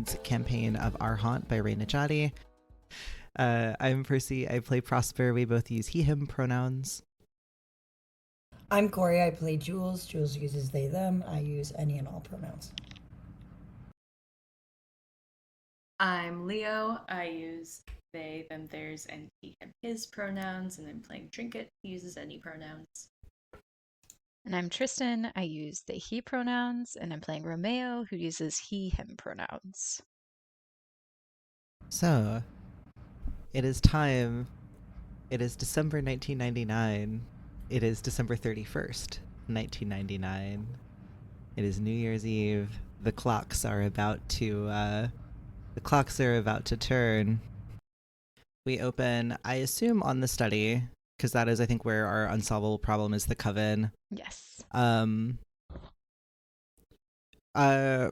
reads Campaign of Arhant by Nedjadi. I'm Percy. I play Prosper. We both use he, him pronouns. I'm Kory. I play Jules. Jules uses they, them. I use any and all pronouns. I'm Leo. I use they, them, theirs, and he, him, his pronouns. And I'm playing Trinket. He uses any pronouns. And I'm Tristan. I use they, he pronouns. And I'm playing Romeo, who uses he, him pronouns. So, it is time. It is December 1999. It is December 31st, 1999. It is New Year's Eve. The clocks are about to turn. We open, I assume, on the study, because that is, I think, where our unsolvable problem is, the coven. Yes.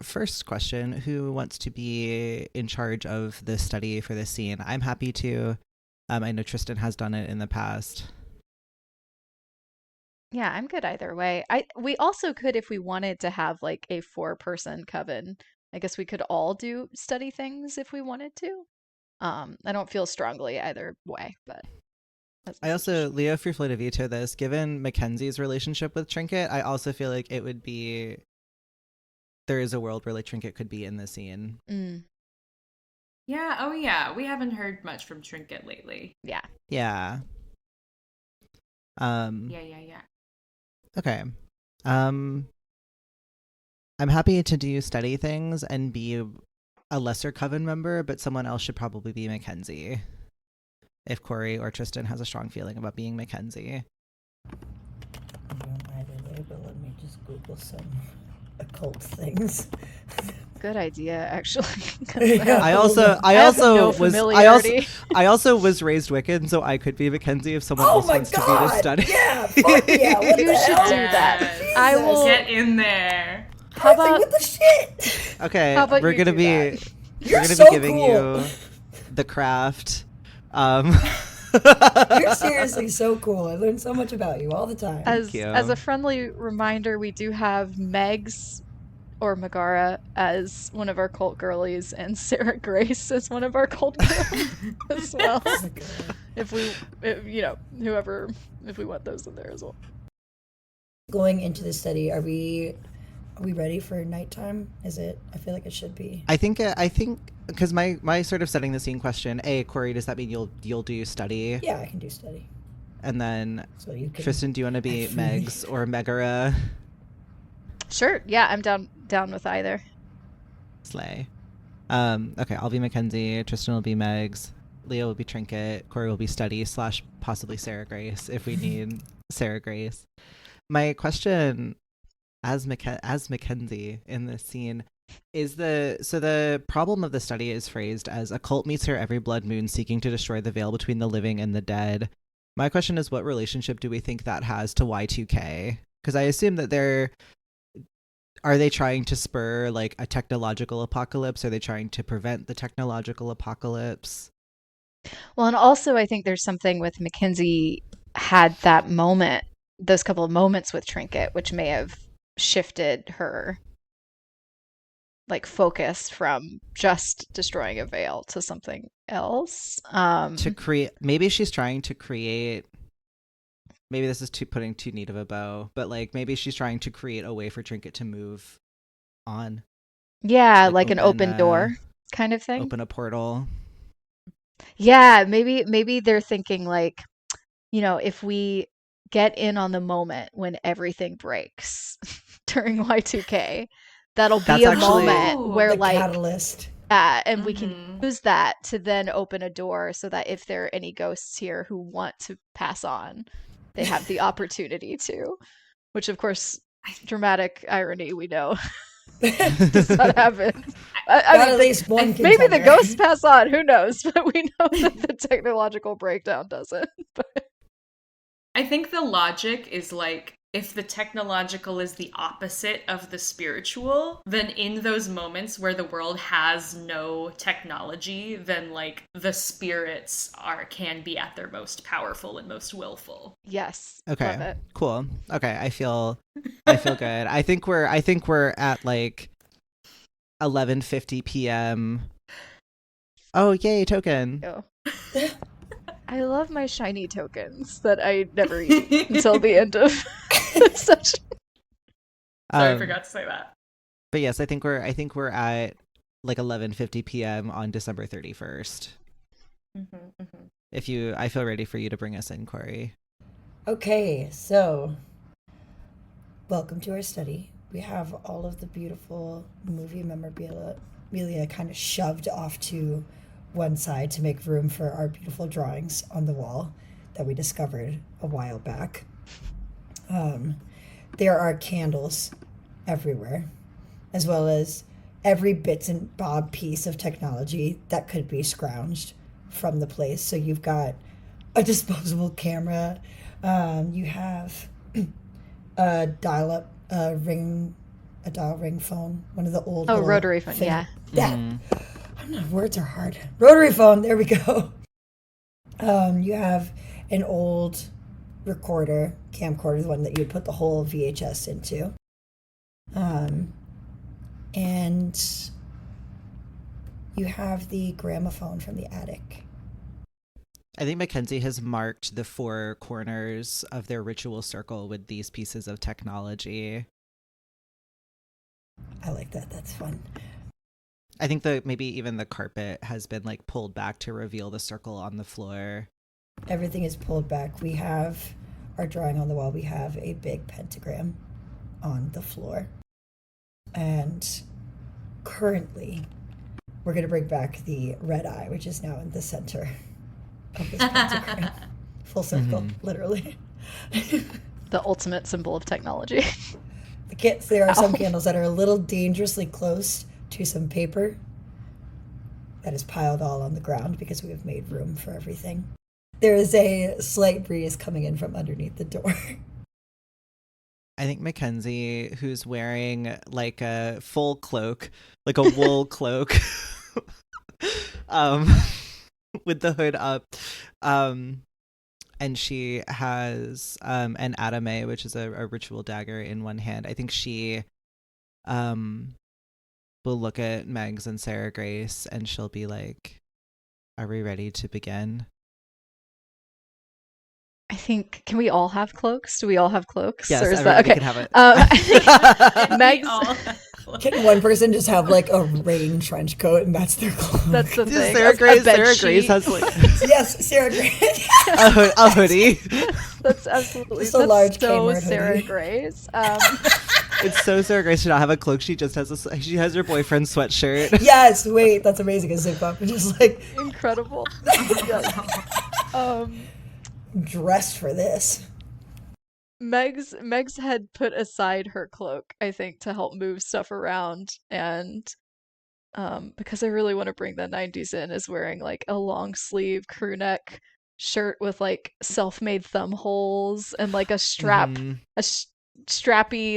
First question, who wants to be in charge of this study for this scene? I'm happy to. I know Tristan has done it in the past. Yeah, I'm good either way. We also could, if we wanted to have like a 4-person coven, I guess we could all do study things if we wanted to. I don't feel strongly either way, but I also, Leo, if you're free to veto this, given Mackenzie's relationship with Trinket, I also feel like it would be, there is a world where like Trinket could be in the scene. Yeah, oh yeah, we haven't heard much from Trinket lately. Yeah. Yeah. Yeah. Okay. I'm happy to do study things and be a lesser coven member, but someone else should probably be Mackenzie. If Kory or Tristan has a strong feeling about being Mackenzie. I don't either way, but let me just Google some occult things. Good idea, actually. I also was raised Wiccan, so I could be Mackenzie if someone else wants to be the study. Yeah, fuck yeah, what You the should hell? do that. Jesus. I will Get in there. How about what the shit? Okay, How about we're you gonna do be that? You're be so giving cool. you the craft. You're seriously so cool. I learn so much about you all the time. As you. a friendly reminder, we do have Megs or Megara as one of our cult girlies and Sarah Grace as one of our cult girls as well. If we want those in there as well. Going into the study, are we ready for nighttime? Is it? I feel like it should be. I think because my sort of setting the scene question. Kory, does that mean you'll do study? Yeah, I can do study. And then So you can. Tristan, do you want to be Megs or Megara? Sure. Yeah, I'm down with either. Slay. Okay, I'll be Mackenzie. Tristan will be Megs. Leo will be Trinket. Kory will be study / possibly Sarah Grace if we need Sarah Grace. My question, as Mackenzie in this scene, is the problem of the study is phrased as a cult meets her every blood moon seeking to destroy the veil between the living and the dead. My question is, what relationship do we think that has to Y2K? Because I assume that are they trying to spur like a technological apocalypse? Are they trying to prevent the technological apocalypse? Well, and also I think there's something with Mackenzie had that moment, those couple of moments with Trinket, which may have shifted her like focus from just destroying a veil to something else. Maybe she's trying to create. Maybe this is putting too neat of a bow, but like maybe she's trying to create a way for Trinket to move on. Yeah, like an open door kind of thing. Open a portal. Yeah, maybe they're thinking like, if we get in on the moment when everything breaks during Y2K, that'll be a moment where the like catalyst. And we can use that to then open a door so that if there are any ghosts here who want to pass on, they have the opportunity to, which of course, dramatic irony, we know does not happen. I mean, at least one maybe the contender. ghosts pass on, who knows, but we know that the technological breakdown doesn't. But I think the logic is like, if the technological is the opposite of the spiritual, then in those moments where the world has no technology, then like the spirits can be at their most powerful and most willful. yes. Okay. Love it. Cool. Okay, I feel good. I think we're at like 11:50 p.m. Oh, yay, token. Oh. I love my shiny tokens that I never eat until the end of the session. Sorry, I forgot to say that. But yes, I think we're at like 11:50 p.m. on December 31st. I feel ready for you to bring us in, Kory. Okay, so welcome to our study. We have all of the beautiful movie memorabilia kind of shoved off to one side to make room for our beautiful drawings on the wall that we discovered a while back. There are candles everywhere, as well as every bits and bob piece of technology that could be scrounged from the place. So you've got a disposable camera, you have a dial ring phone, one of the old rotary phone, yeah. That I don't know, words are hard. Rotary phone, there we go. You have an old camcorder, the one that you would put the whole VHS into. And you have the gramophone from the attic. I think Mackenzie has marked the four corners of their ritual circle with these pieces of technology. I like that. That's fun. I think maybe even the carpet has been like pulled back to reveal the circle on the floor. Everything is pulled back. We have our drawing on the wall. We have a big pentagram on the floor. And currently, we're going to bring back the red eye, which is now in the center of this pentagram. Full circle, literally. The ultimate symbol of technology. There are some candles that are a little dangerously close to some paper that is piled all on the ground because we have made room for everything. There is a slight breeze coming in from underneath the door. I think Mackenzie, who's wearing like a full cloak, like a wool cloak, with the hood up, and she has an atame, which is a ritual dagger, in one hand. I think she will look at Megs and Sarah Grace, and she'll be like, "Are we ready to begin?" I think, can we all have cloaks? Do we all have cloaks? Yes, or is everybody that okay? can have it. I think Can one person just have like a rain trench coat and that's their clothes? That's the thing. Sarah Grace has like yes, Sarah Grace. a hoodie. That's absolutely Just a large so Kmart Sarah hoodie. Grace. It's so Sarah Grace to not have a cloak. She just has she has her boyfriend's sweatshirt. Yes, wait, that's amazing. A zip up and just like Incredible. Yes. Dressed for this. Megs had put aside her cloak, I think, to help move stuff around, and because I really want to bring the 90s in, is wearing like a long sleeve crew neck shirt with like self-made thumb holes and like a strappy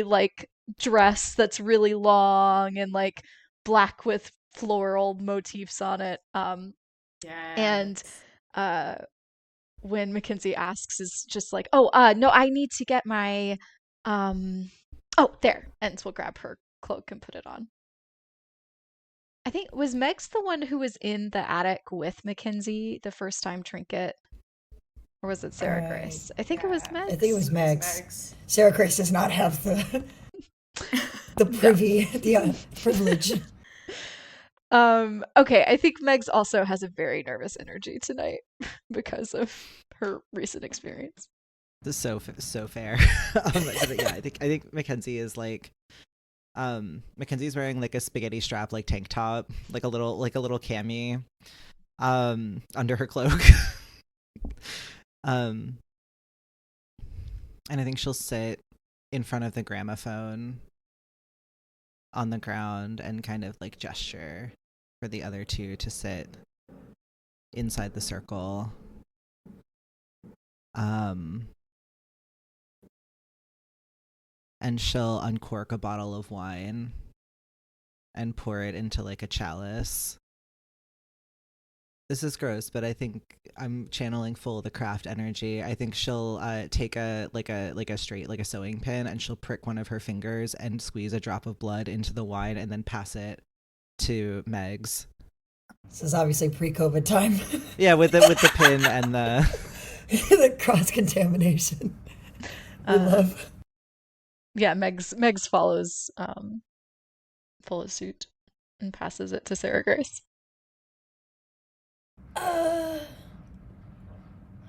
like dress that's really long and like black with floral motifs on it. And when Mackenzie asks, is just like, no, I need to get my there, and we'll grab her cloak and put it on. I think, was Megs the one who was in the attic with Mackenzie the first time Trinket? Or was it Sarah Grace? I think it was Megs. I think it was Megs. Sarah Grace does not have the privilege. Okay, I think Megs also has a very nervous energy tonight because of her recent experience. This is so fair. Yeah, I think Mackenzie is like, Mackenzie's wearing like a spaghetti strap like tank top, like a little cami, under her cloak. And I think she'll sit in front of the gramophone on the ground and kind of like gesture for the other two to sit inside the circle. And she'll uncork a bottle of wine and pour it into like a chalice. This is gross, but I think I'm channeling full of the craft energy. I think she'll take a sewing pin, and she'll prick one of her fingers and squeeze a drop of blood into the wine and then pass it to Megs. This is obviously pre-COVID time. Yeah, with the pin and the the cross-contamination. We love. Yeah, Megs follows suit and passes it to Sarah Grace.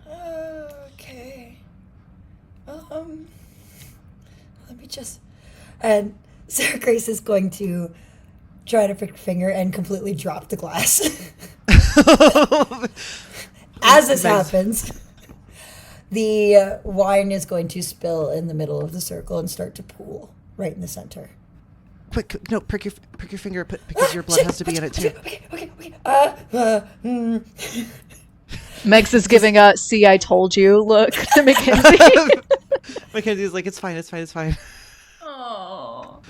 Okay. Let me just. And Sarah Grace is going to try to pick finger and completely drop the glass. As this happens, the wine is going to spill in the middle of the circle and start to pool right in the center. Quick, no, prick your finger, because your blood has to be in it too. Okay. Megs is giving a "see, I told you" look to Mackenzie. Mackenzie's like, it's fine. Oh.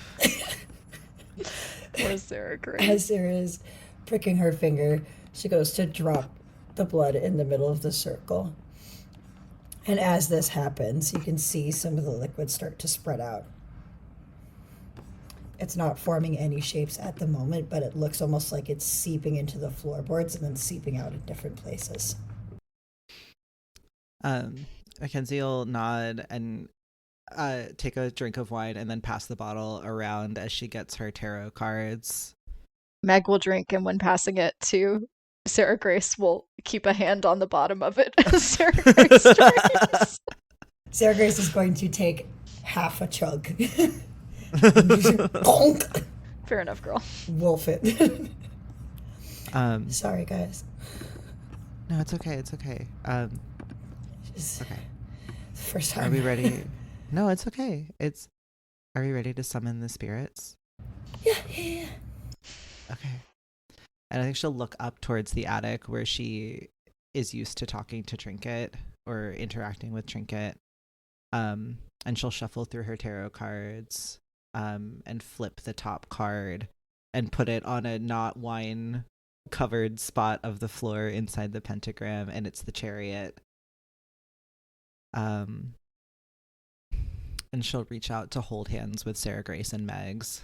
Poor Sarah Grace. As Sarah is pricking her finger, she goes to drop the blood in the middle of the circle. And as this happens, you can see some of the liquid start to spread out. It's not forming any shapes at the moment, but it looks almost like it's seeping into the floorboards and then seeping out in different places. Mackenzie will nod and take a drink of wine and then pass the bottle around as she gets her tarot cards. Meg will drink, and when passing it to Sarah Grace, will keep a hand on the bottom of it as Sarah Grace drinks. Sarah Grace is going to take half a chug. Bonk! Fair enough, girl. Wolf it. Sorry, guys. No, it's okay. Okay. The first time. Are we ready? No, it's okay. Are we ready to summon the spirits? Yeah. Okay. And I think she'll look up towards the attic where she is used to talking to Trinket or interacting with Trinket. And she'll shuffle through her tarot cards and flip the top card and put it on a not wine covered spot of the floor inside the pentagram, and it's the Chariot. And she'll reach out to hold hands with Sarah Grace and Megs.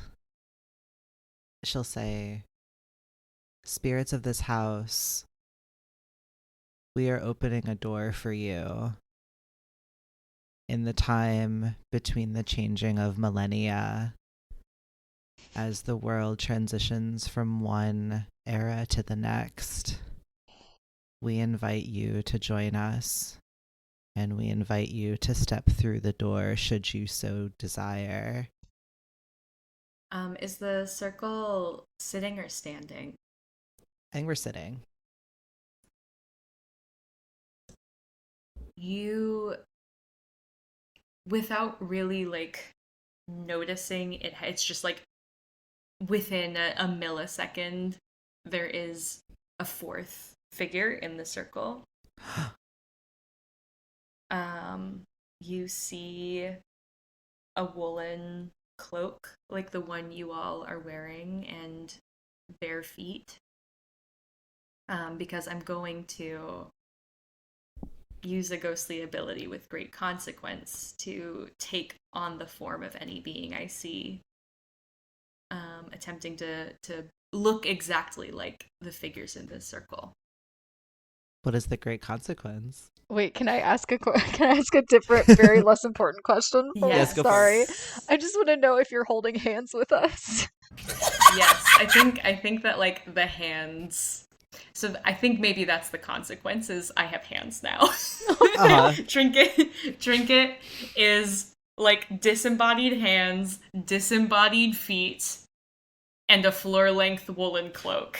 She'll say, "Spirits of this house, we are opening a door for you. In the time between the changing of millennia, as the world transitions from one era to the next, we invite you to join us, and we invite you to step through the door should you so desire." Is the circle sitting or standing? I think we're sitting. You, without really noticing it, it's just within a millisecond, there is a fourth figure in the circle. You see a woolen cloak like the one you all are wearing and bare feet. Because I'm going to use a ghostly ability with great consequence to take on the form of any being I see, attempting to look exactly like the figures in this circle. What is the great consequence? Wait, can I ask a different, very less important question? Yes, go for Sorry. it. I just want to know if you're holding hands with us. Yes, I think that the hands. So I think maybe that's the consequence is I have hands now. Uh-huh. Trinket is disembodied hands, disembodied feet, and a floor-length woolen cloak.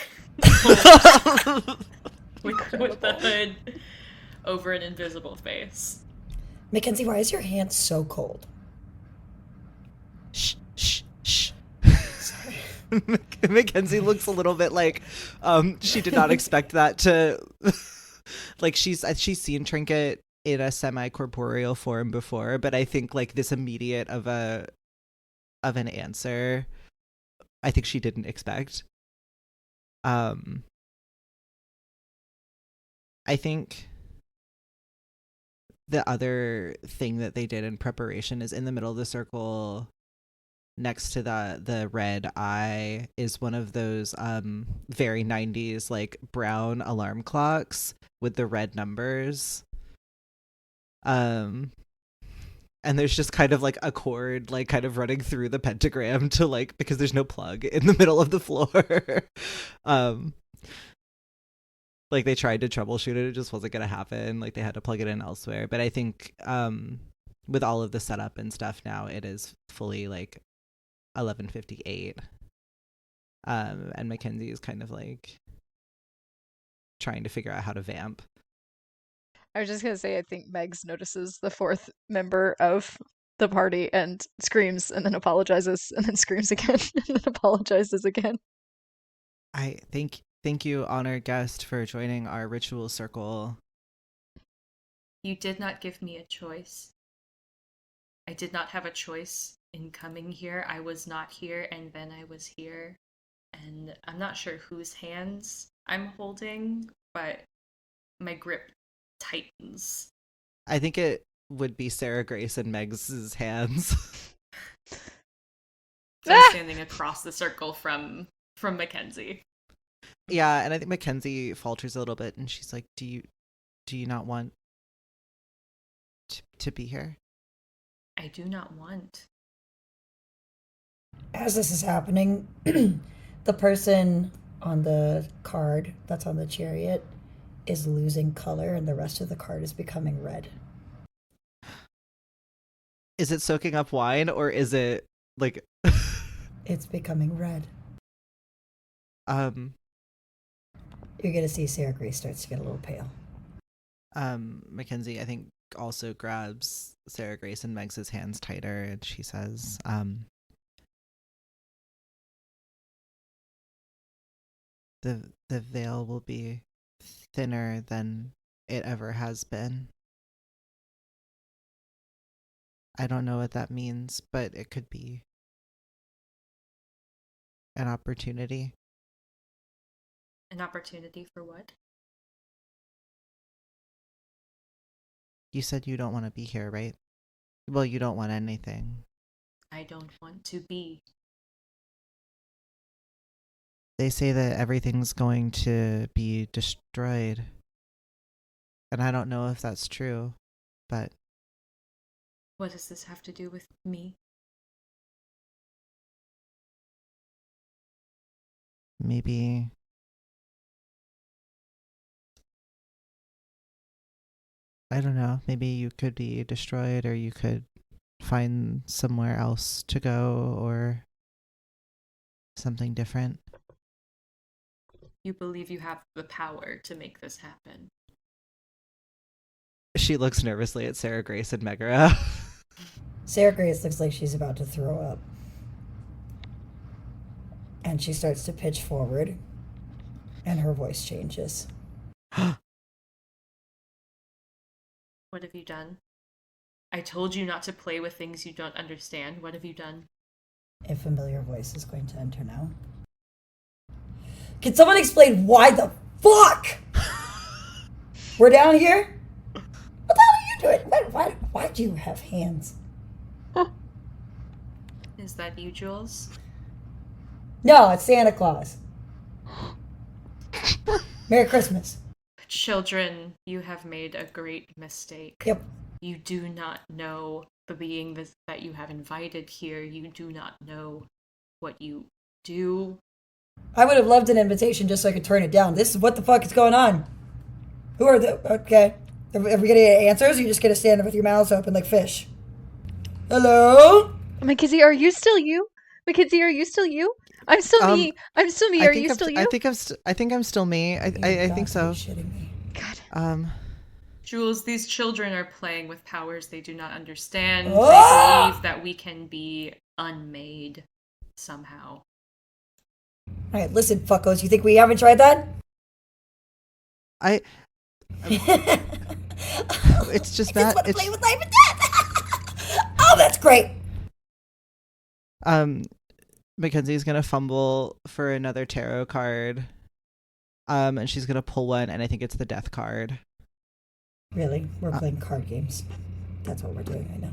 with the hood over an invisible face. Mackenzie, why is your hand so cold? Shh. Mackenzie looks a little bit like she did not expect that to she's seen Trinket in a semi-corporeal form before, but I think this immediate of an answer I think she didn't expect. I think the other thing that they did in preparation is in the middle of the circle next to the red eye is one of those very 90s like brown alarm clocks with the red numbers. And there's just kind of like a cord like kind of running through the pentagram to like, because there's no plug in the middle of the floor. Like they tried to troubleshoot it just wasn't gonna happen, like they had to plug it in elsewhere. But I think with all of the setup and stuff now, it is fully like 11:58, and Mackenzie is kind of like trying to figure out how to vamp. I was just gonna say, I think Megs notices the fourth member of the party and screams and then apologizes and then screams again and then apologizes again. I thank you, honored guest, for joining our ritual circle. You did not give me a choice. I did not have a choice in coming here. I was not here, and then I was here. And I'm not sure whose hands I'm holding, but my grip tightens. I think it would be Sarah Grace and Meg's hands. So I'm standing across the circle from Mackenzie. Yeah, and I think Mackenzie falters a little bit, and she's like, "Do you not want to be here?" I do not want. As this is happening, the person on the card that's on the chariot is losing color, and the rest of the card is becoming red. Is it soaking up wine, or is it like It's becoming red. You're gonna see Sarah Grace starts to get a little pale. Mackenzie, I think, also grabs Sarah Grace and Meg's hands tighter, and she says, the veil will be thinner than it ever has been. I don't know what that means, but it could be an opportunity. An opportunity for what? You said you don't want to be here, right? Well, you don't want anything. I don't want to be. They say that everything's going to be destroyed. And I don't know if that's true, but... What does this have to do with me? Maybe... I don't know. Maybe you could be destroyed, or you could find somewhere else to go, or something different. You believe you have the power to make this happen. She looks nervously at Sarah Grace and Megara. Sarah Grace looks like she's about to throw up. And she starts to pitch forward, and her voice changes. What have you done? I told you not to play with things you don't understand. What have you done? A familiar voice is going to enter now. Can someone explain why the fuck we're down here? What the hell are you doing? Why do you have hands? Is that you, Jules? No, it's Santa Claus. Merry Christmas. Children, you have made a great mistake. Yep. You do not know the being that you have invited here. You do not know what you do. I would have loved an invitation just so I could turn it down. This is what the fuck is going on. Who are the... Okay. Are we getting answers, or you just gonna stand there with your mouths open like fish? Hello? Mackenzie, are you still you? Mackenzie, are you still you? I'm still me. I'm still me. Are you still you? I think I'm still me. I think so. Shitting me. God. Jules, these children are playing with powers they do not understand. Ah! They believe that we can be unmade somehow. Alright, listen, fuckos. You think we haven't tried that? It's just I that just want to play with life and death. Oh, that's great. Mackenzie's gonna fumble for another tarot card, and she's gonna pull one, and I think it's the death card. Really? We're playing card games. That's what we're doing right now.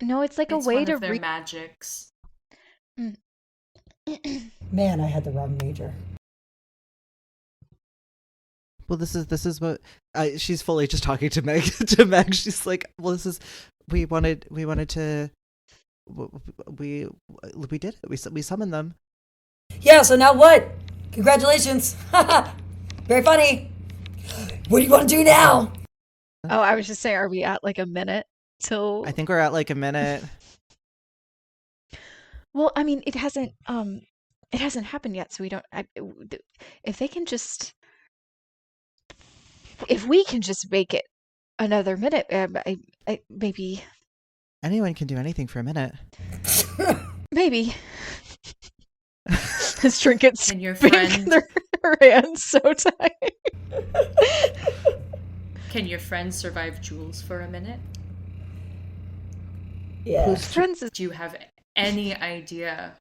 No, it's like It's a way one to of their magics. Man, I had the wrong major. Well, this is what she's fully just talking to Meg. To Meg, she's like, "Well, this is we wanted to we did it. We summoned them." Yeah, so now what? Congratulations. Very funny. What do you want to do now? Oh, I was just saying, are we at like a minute till? I think we're at like a minute. Well, I mean, it hasn't happened yet, so we don't. If they can just, if we can just make it another minute, maybe. Anyone can do anything for a minute. Maybe. His trinkets And your friend, her hands so tight. can your friend survive Jules for a minute? Yeah. Whose friends is Do you have any idea?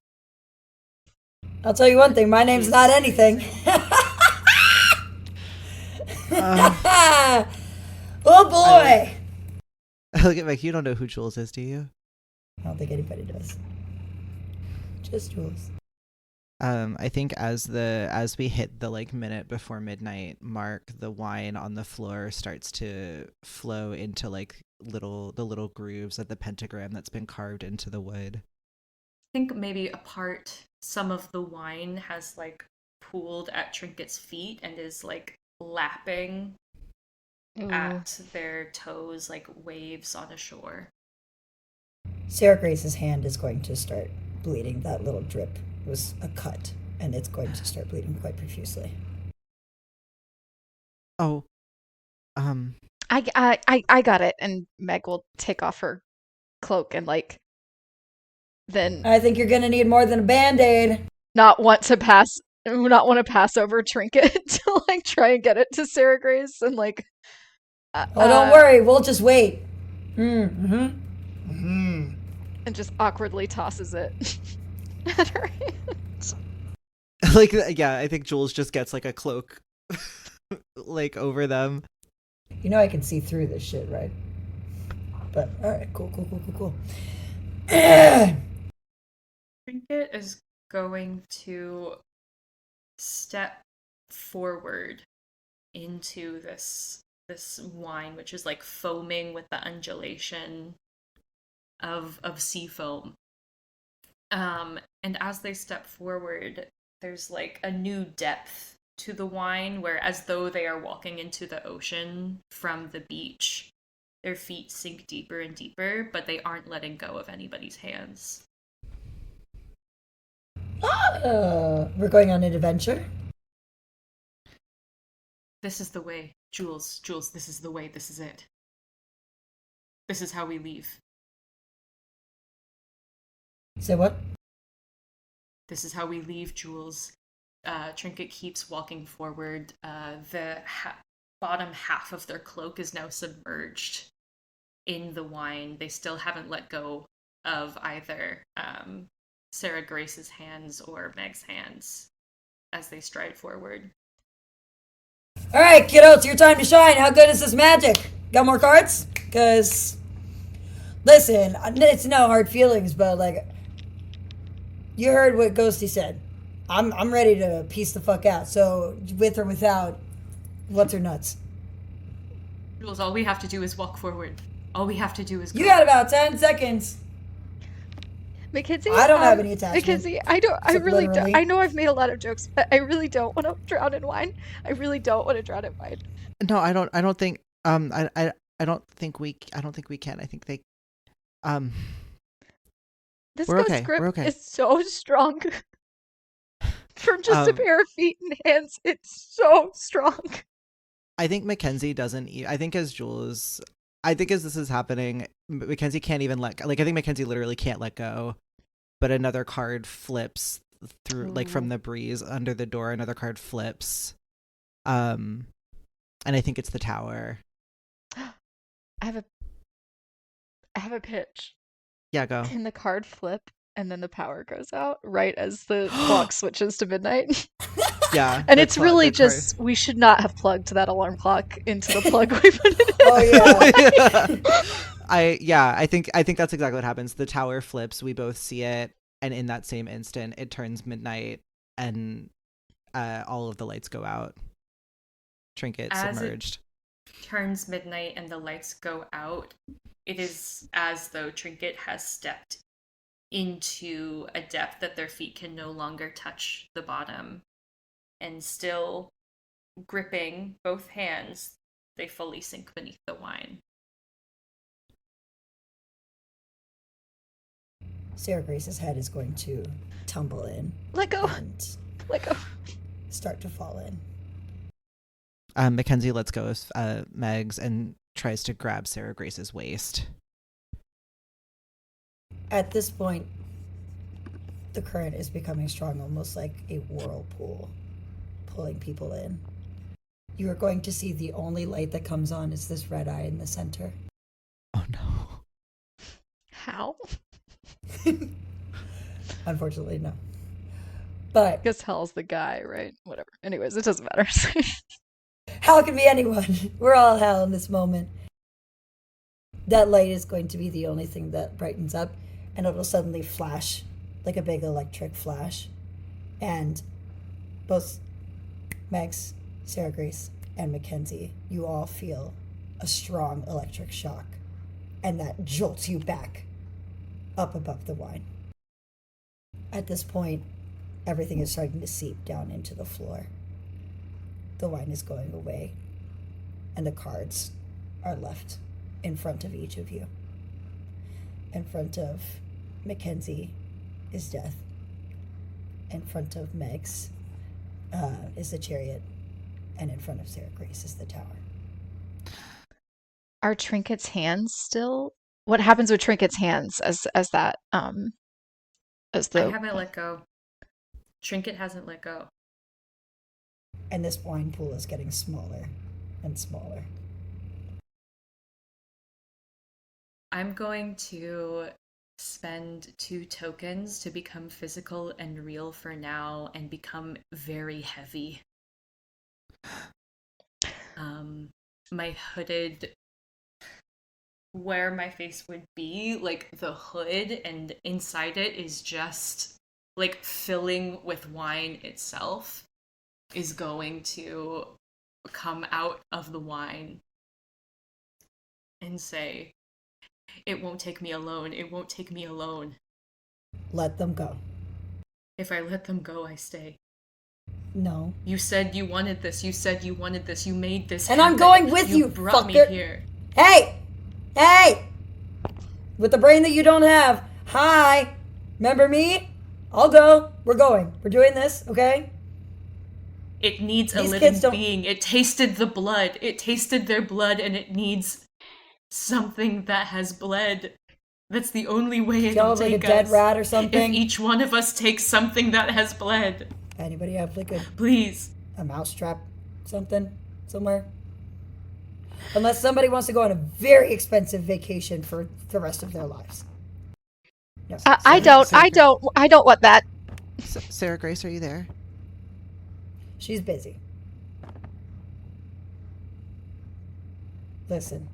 I'll tell you one thing. My name's not anything. Oh boy. Look at Meg. You don't know who Jules is, do you? I don't think anybody does. Just Jules. I think as we hit the like minute before midnight mark, the wine on the floor starts to flow into like the little grooves of the pentagram that's been carved into the wood. I think maybe some of the wine has like pooled at Trinket's feet and is like lapping at their toes like waves on a shore. Sarah Grace's hand is going to start bleeding. That little drip was a cut, and it's going to start bleeding quite profusely. Oh, I got it, and Meg will take off her cloak and like then I think you're going to need more than a Band-Aid. not want to pass over Trinket to like try and get it to Sarah Grace and like. Don't worry, we'll just wait. And just awkwardly tosses it at her hand. like yeah, I think Jules just gets like a cloak, like over them. You know I can see through this shit, right? But all right, cool. Trinket is going to step forward into this wine, which is like foaming with the undulation of sea foam. And as they step forward, there's like a new depth to the wine, where as though they are walking into the ocean from the beach, their feet sink deeper and deeper, but they aren't letting go of anybody's hands. We're going on an adventure. This is the way, Jules, this is the way, this is it. This is how we leave. Say what? This is how we leave, Jules. Trinket keeps walking forward. The bottom half of their cloak is now submerged in the wine. They still haven't let go of either Sarah Grace's hands or Meg's hands as they stride forward. All right, kiddo, it's your time to shine. How good is this magic? Got more cards? Because, listen, it's no hard feelings, but, like, you heard what Ghosty said. I'm ready to piece the fuck out. So, with or without, what's her nuts? Jules, all we have to do is walk forward. All we have to do is go. You got about 10 seconds. Mackenzie, I don't have any attachment. Mackenzie, I really literally. don't. I know I've made a lot of jokes, but I really don't want to drown in wine. I really don't want to drown in wine. No, I don't think I don't think we can. I think they This we're ghost okay. grip We're okay. is so strong. For just a pair of feet and hands, it's so strong. I think Mackenzie doesn't. I think as this is happening, Mackenzie can't even I think Mackenzie literally can't let go. But another card flips through, like from the breeze under the door. Another card flips, and I think it's the tower. I have a pitch. Yeah, go. Can the card flip and then the power goes out right as the clock switches to midnight? Yeah, And it's really just, we should not have plugged that alarm clock into the plug we put it in. Oh, yeah. I think that's exactly what happens. The tower flips, we both see it, and in that same instant it turns midnight and all of the lights go out. Trinket submerged. It turns midnight and the lights go out. It is as though Trinket has stepped into a depth that their feet can no longer touch the bottom. And still gripping both hands, they fully sink beneath the wine. Sarah Grace's head is going to tumble in. Let go. And Let go. start to fall in. Mackenzie lets go of Megs and tries to grab Sarah Grace's waist. At this point, the current is becoming strong, almost like a whirlpool, pulling people in. You are going to see the only light that comes on is this red eye in the center. Oh no. How? Unfortunately, no. But I guess Hell's the guy, right? Whatever. Anyways, it doesn't matter. Hell can be anyone. We're all hell in this moment. That light is going to be the only thing that brightens up, and it'll suddenly flash like a big electric flash. And both Megs, Sarah Grace, and Mackenzie, you all feel a strong electric shock, and that jolts you back up above the wine. At this point, everything is starting to seep down into the floor. The wine is going away, and the cards are left in front of each of you. In front of Mackenzie is death. In front of Megs is the chariot, and in front of Sarah Grace is the tower. Are Trinket's hands still? What happens with Trinket's hands as that as the I haven't let go. Trinket hasn't let go. And this wine pool is getting smaller and smaller. I'm going to spend 2 tokens to become physical and real for now and become very heavy. My hooded, where my face would be, like the hood, and inside it is just like filling with wine itself, is going to come out of the wine and say, "It won't take me alone. It won't take me alone. Let them go. If I let them go, I stay. No. You said you wanted this. You said you wanted this. You made this And happen. I'm going with you, brought me fucker. here." Hey! Hey! With the brain that you don't have. Hi! Remember me? I'll go. We're going. We're doing this, okay? It needs a These living kids don't- being. It tasted the blood. It tasted their blood, and it needs something that has bled. That's the only way it Y'all will like a take dead us. rat or If something? each one of us takes something that has bled, Anybody have like please. a mousetrap something somewhere? Unless somebody wants to go on a very expensive vacation for the rest of their lives. No. I don't want that. Sarah Grace, are you there? She's busy. Listen.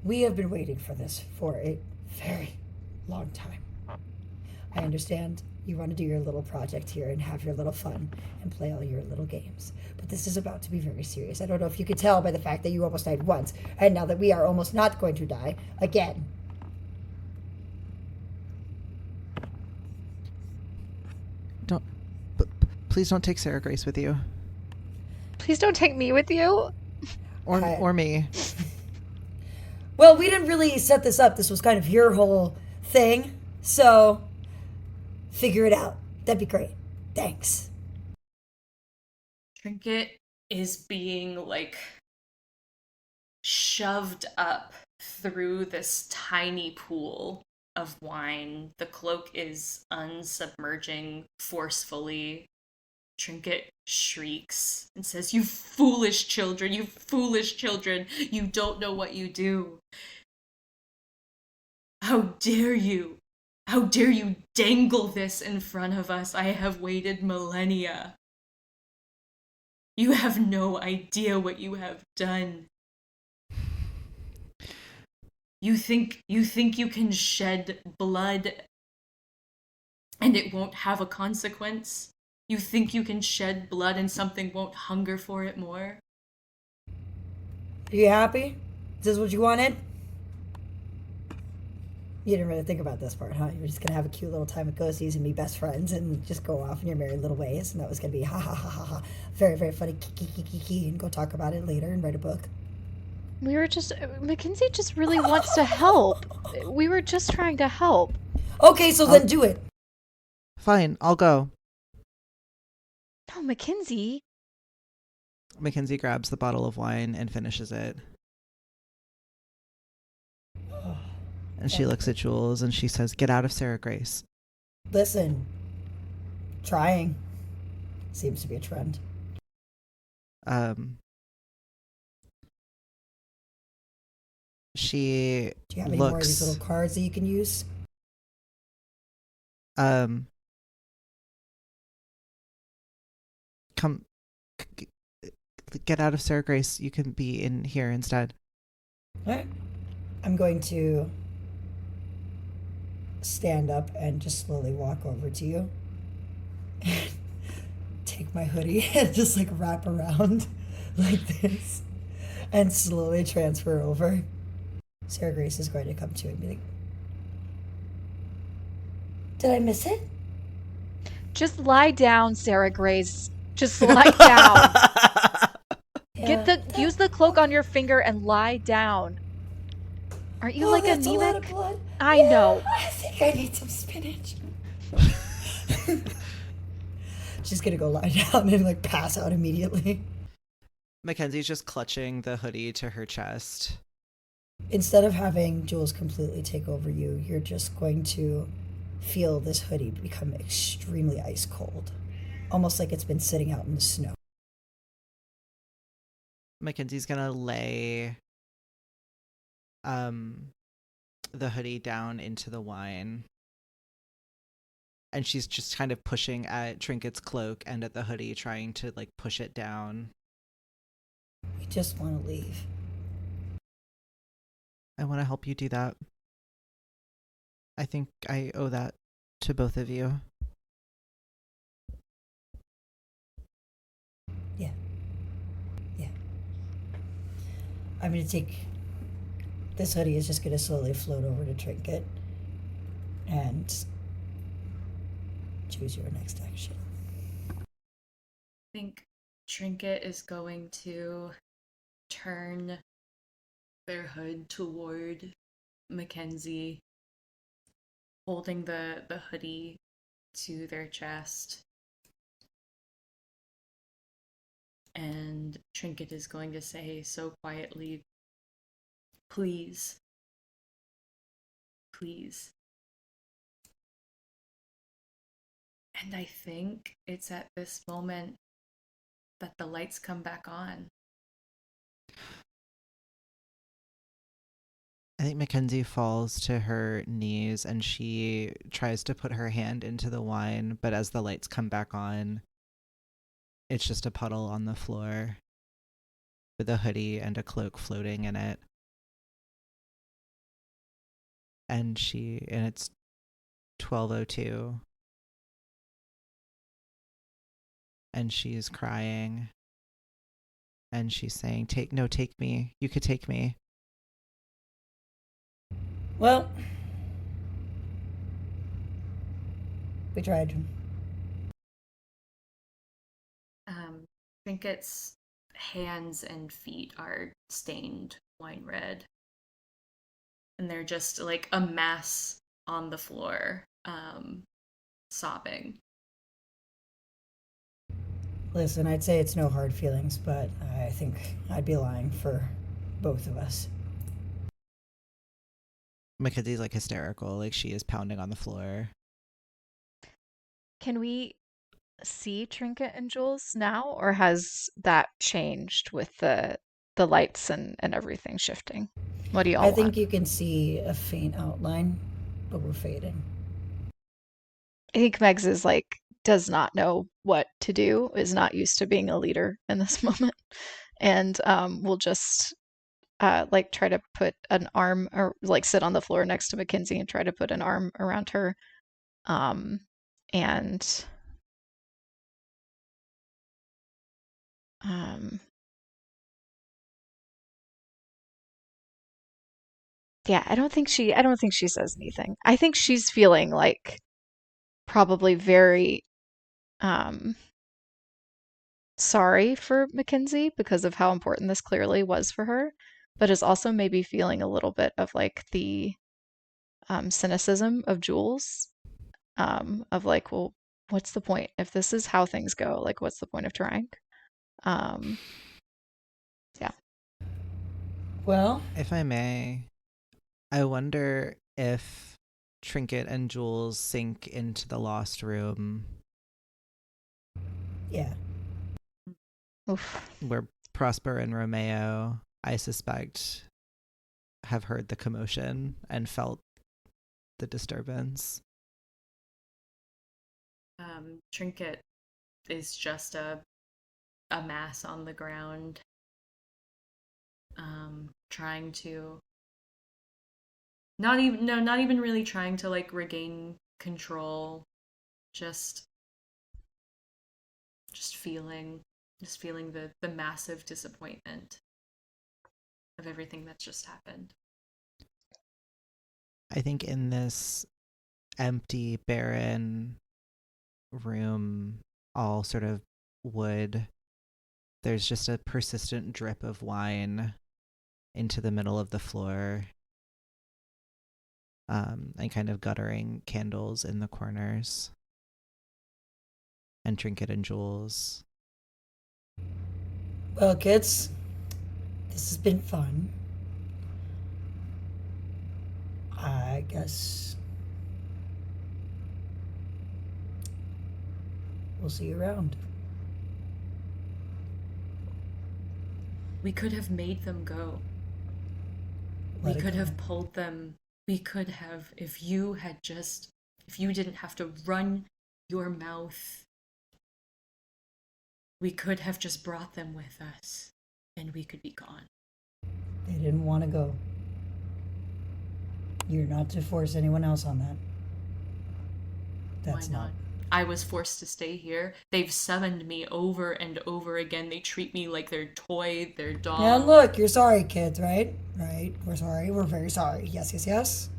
We have been waiting for this for a very long time. I understand you want to do your little project here and have your little fun and play all your little games. But this is about to be very serious. I don't know if you could tell by the fact that you almost died once, and now that we are almost not going to die again. Please don't take Sarah Grace with you. Please don't take me with you. Or me. Well, we didn't really set this up. This was kind of your whole thing. So, figure it out. That'd be great. Thanks. Trinket is being, like, shoved up through this tiny pool of wine. The cloak is unsubmerging forcefully. Trinket shrieks and says, "You foolish children, you foolish children, you don't know what you do. How dare you? How dare you dangle this in front of us? I have waited millennia. You have no idea what you have done." You think you can shed blood and it won't have a consequence? You think you can shed blood and something won't hunger for it more? Are you happy? Is this what you wanted? You didn't really think about this part, huh? You were just gonna have a cute little time with ghosties and be best friends and just go off in your merry little ways, and that was gonna be ha ha ha ha ha, very very funny, kiki, and go talk about it later and write a book. We were just, Mackenzie just really wants to help. We were just trying to help. Okay, so then do it. Fine, I'll go. No, Mackenzie. Mackenzie grabs the bottle of wine and finishes it. And she looks at Jules and she says, "Get out of Sarah Grace." Listen, trying seems to be a trend. She Do you have any more of these little cards that you can use? Come, get out of Sarah Grace. You can be in here instead. All right. I'm going to stand up and just slowly walk over to you. Take my hoodie and just like wrap around like this and slowly transfer over. Sarah Grace is going to come to and be like, "Did I miss it?" Just lie down, Sarah Grace. Just lie down. Use the cloak on your finger and lie down. Aren't you like that's anemic? A lot of blood. I know. I think I need some spinach. She's gonna go lie down and like pass out immediately. Mackenzie's just clutching the hoodie to her chest. Instead of having Jules completely take over you, you're just going to feel this hoodie become extremely ice cold. Almost like it's been sitting out in the snow. Mackenzie's gonna lay the hoodie down into the wine. And she's just kind of pushing at Trinket's cloak and at the hoodie, trying to like push it down. We just want to leave. I want to help you do that. I think I owe that to both of you. Yeah. I'm going to take... This hoodie is just going to slowly float over to Trinket. And choose your next action. I think Trinket is going to turn their hood toward Mackenzie, holding the hoodie to their chest. And Trinket is going to say so quietly, "Please. Please." And I think it's at this moment that the lights come back on. I think Mackenzie falls to her knees and she tries to put her hand into the wine, but as the lights come back on, it's just a puddle on the floor with a hoodie and a cloak floating in it. And it's 12:02. And she's crying. And she's saying, take me. You could take me. Well, we tried. Trinket's hands and feet are stained wine red. And they're just like a mess on the floor, sobbing. Listen, I'd say it's no hard feelings, but I think I'd be lying for both of us. Mackenzie's like hysterical, like she is pounding on the floor. Can we see Trinket and Jules now, or has that changed with the lights and everything shifting? What do y'all want? I think you can see a faint outline, but we're fading. I think Megs is like, does not know what to do, is not used to being a leader in this moment, and will just like try to put an arm or like sit on the floor next to Mackenzie and try to put an arm around her. And yeah, I don't think she says anything. I think she's feeling like probably very um sorry for Mackenzie because of how important this clearly was for her, but is also maybe feeling a little bit of like the cynicism of Jules, of like, well, what's the point if this is how things go? Like, what's the point of trying? Yeah. Well, If I may, I wonder if Trinket and Jules sink into the lost room yeah. Oof. where Prosper and Romeo, I suspect, have heard the commotion and felt the disturbance. Trinket is just a mass on the ground, trying to not even really trying to like regain control, just feeling the massive disappointment of everything that's just happened. I think in this empty, barren room, all sort of wood, there's just a persistent drip of wine into the middle of the floor, and kind of guttering candles in the corners. And Trinket and Jules. Well, kids, this has been fun. I guess we'll see you around. We could have made them go. Let We it could go. have pulled them. We could have, if you didn't have to run your mouth, we could have just brought them with us, and we could be gone. They didn't want to go. You're not to force anyone else on that. That's Why not? I was forced to stay here. They've summoned me over and over again. They treat me like their toy, their doll. And look, you're sorry, kids, right? Right? We're sorry. We're very sorry. Yes, yes, yes.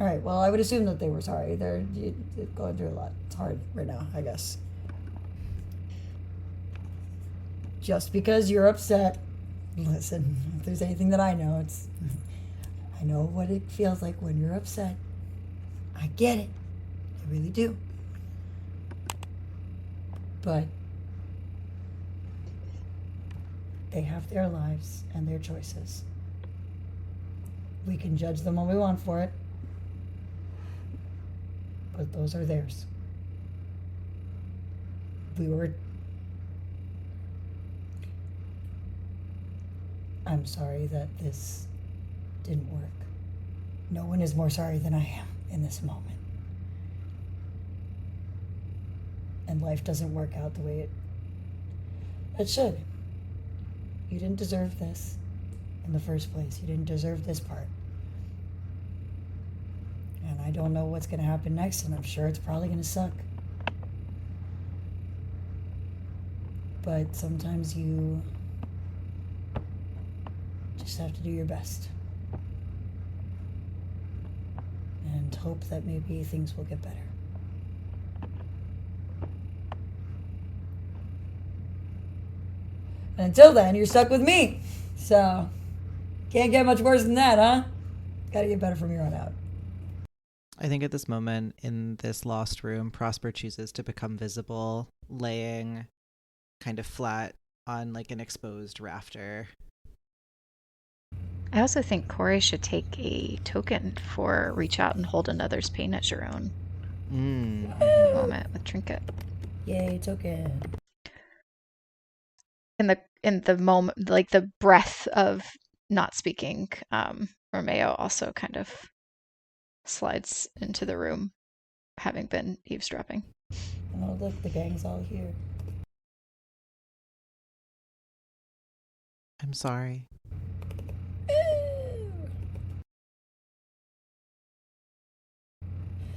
All right. Well, I would assume that they were sorry. They're going through a lot. It's hard right now, I guess. Just because you're upset, listen, if there's anything that I know, I know what it feels like when you're upset. I get it. I really do. But they have their lives and their choices. We can judge them all we want for it, but those are theirs. I'm sorry that this didn't work. No one is more sorry than I am in this moment. And life doesn't work out the way it should. You didn't deserve this in the first place. You didn't deserve this part. And I don't know what's going to happen next, and I'm sure it's probably going to suck. But sometimes you just have to do your best. And hope that maybe things will get better. And until then, you're stuck with me. So, can't get much worse than that, huh? Gotta get better from here on out. I think at this moment in this lost room, Prosper chooses to become visible, laying kind of flat on like an exposed rafter. I also think Kory should take a token for reach out and hold another's pain as your own moment with Trinket. Yay, token. In the moment, like the breath of not speaking, Romeo also kind of slides into the room, having been eavesdropping. Oh, look, the gang's all here. I'm sorry.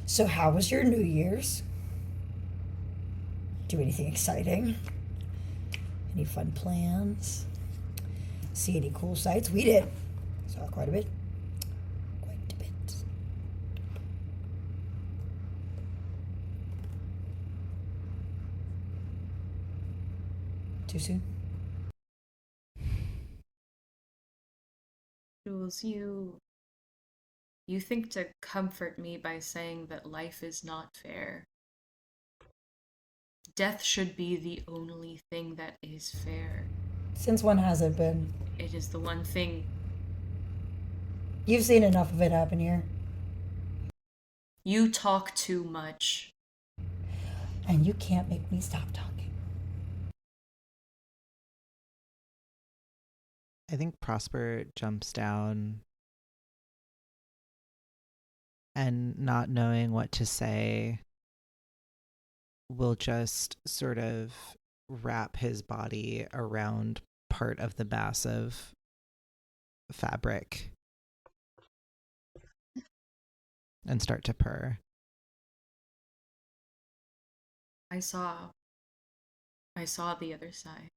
So how was your New Year's? Do anything exciting? Any fun plans? See any cool sights? We did. Saw quite a bit. Quite a bit. Too soon? Jules, you think to comfort me by saying that life is not fair. Death should be the only thing that is fair. Since when has it been? It is the one thing. You've seen enough of it happen here. You talk too much. And you can't make me stop talking. I think Prosper jumps down and, not knowing what to say, will just sort of wrap his body around part of the massive fabric and start to purr. I saw the other side.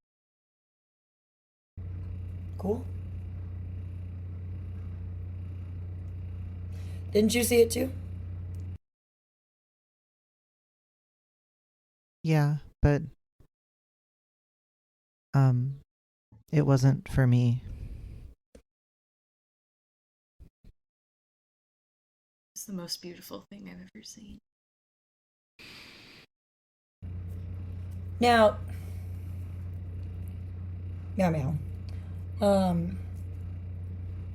Cool. Didn't you see it too? Yeah, but it wasn't for me. It's the most beautiful thing I've ever seen. Now, meow.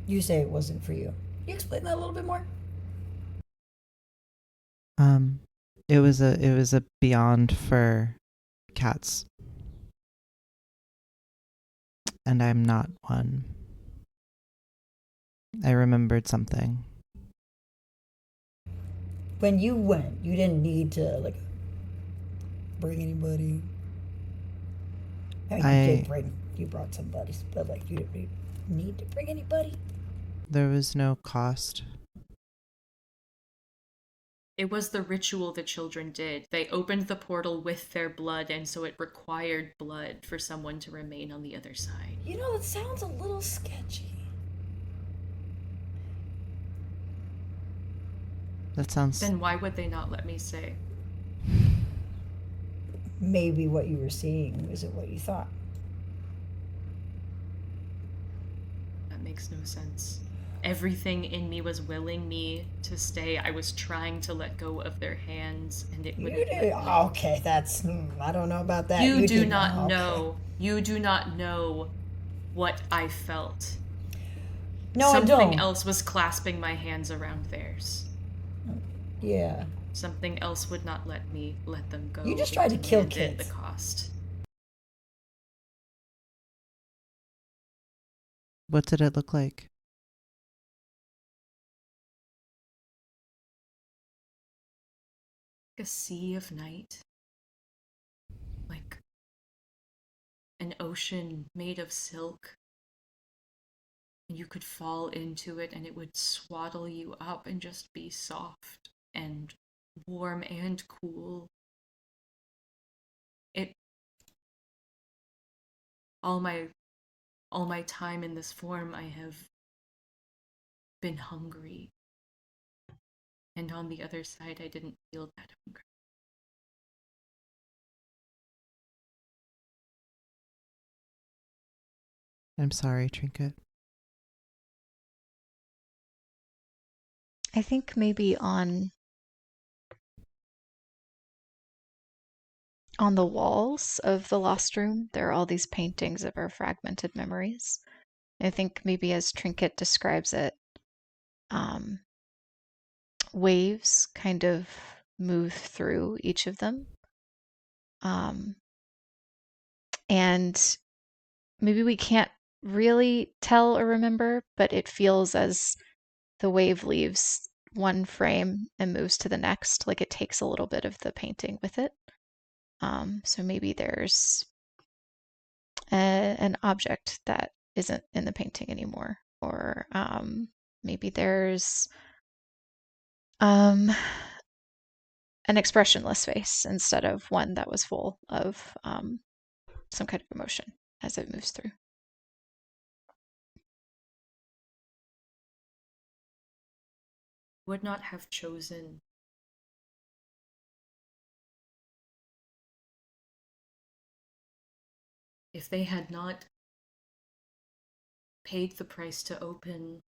You say it wasn't for you. Can you explain that a little bit more? It was a beyond for cats. And I'm not one. I remembered something. When you went, you didn't need to bring anybody. I mean, you brought somebody, but you didn't need to bring anybody. There was no cost. It was the ritual the children did. They opened the portal with their blood, and so it required blood for someone to remain on the other side. That sounds a little sketchy. That sounds... Then why would they not let me say? Maybe what you were seeing isn't what you thought. That makes no sense. Everything in me was willing me to stay. I was trying to let go of their hands, and it wouldn't. Okay, that's... I don't know about that. You do not know. You do not know what I felt. No, I don't. Something else was clasping my hands around theirs. Yeah. Something else would not let me let them go. You just tried to kill kids. The cost. What did it look like? A sea of night. Like an ocean made of silk. And you could fall into it and it would swaddle you up and just be soft and warm and cool. All my time in this form I have been hungry. And on the other side I didn't feel that hunger. I'm sorry, Trinket. I think maybe on the walls of the lost room, there are all these paintings of our fragmented memories. I think maybe as Trinket describes it, waves kind of move through each of them. And maybe we can't really tell or remember, but it feels as the wave leaves one frame and moves to the next, like it takes a little bit of the painting with it. So maybe there's an object that isn't in the painting anymore, or maybe there's an expressionless face instead of one that was full of some kind of emotion as it moves through. Would not have chosen if they had not paid the price to open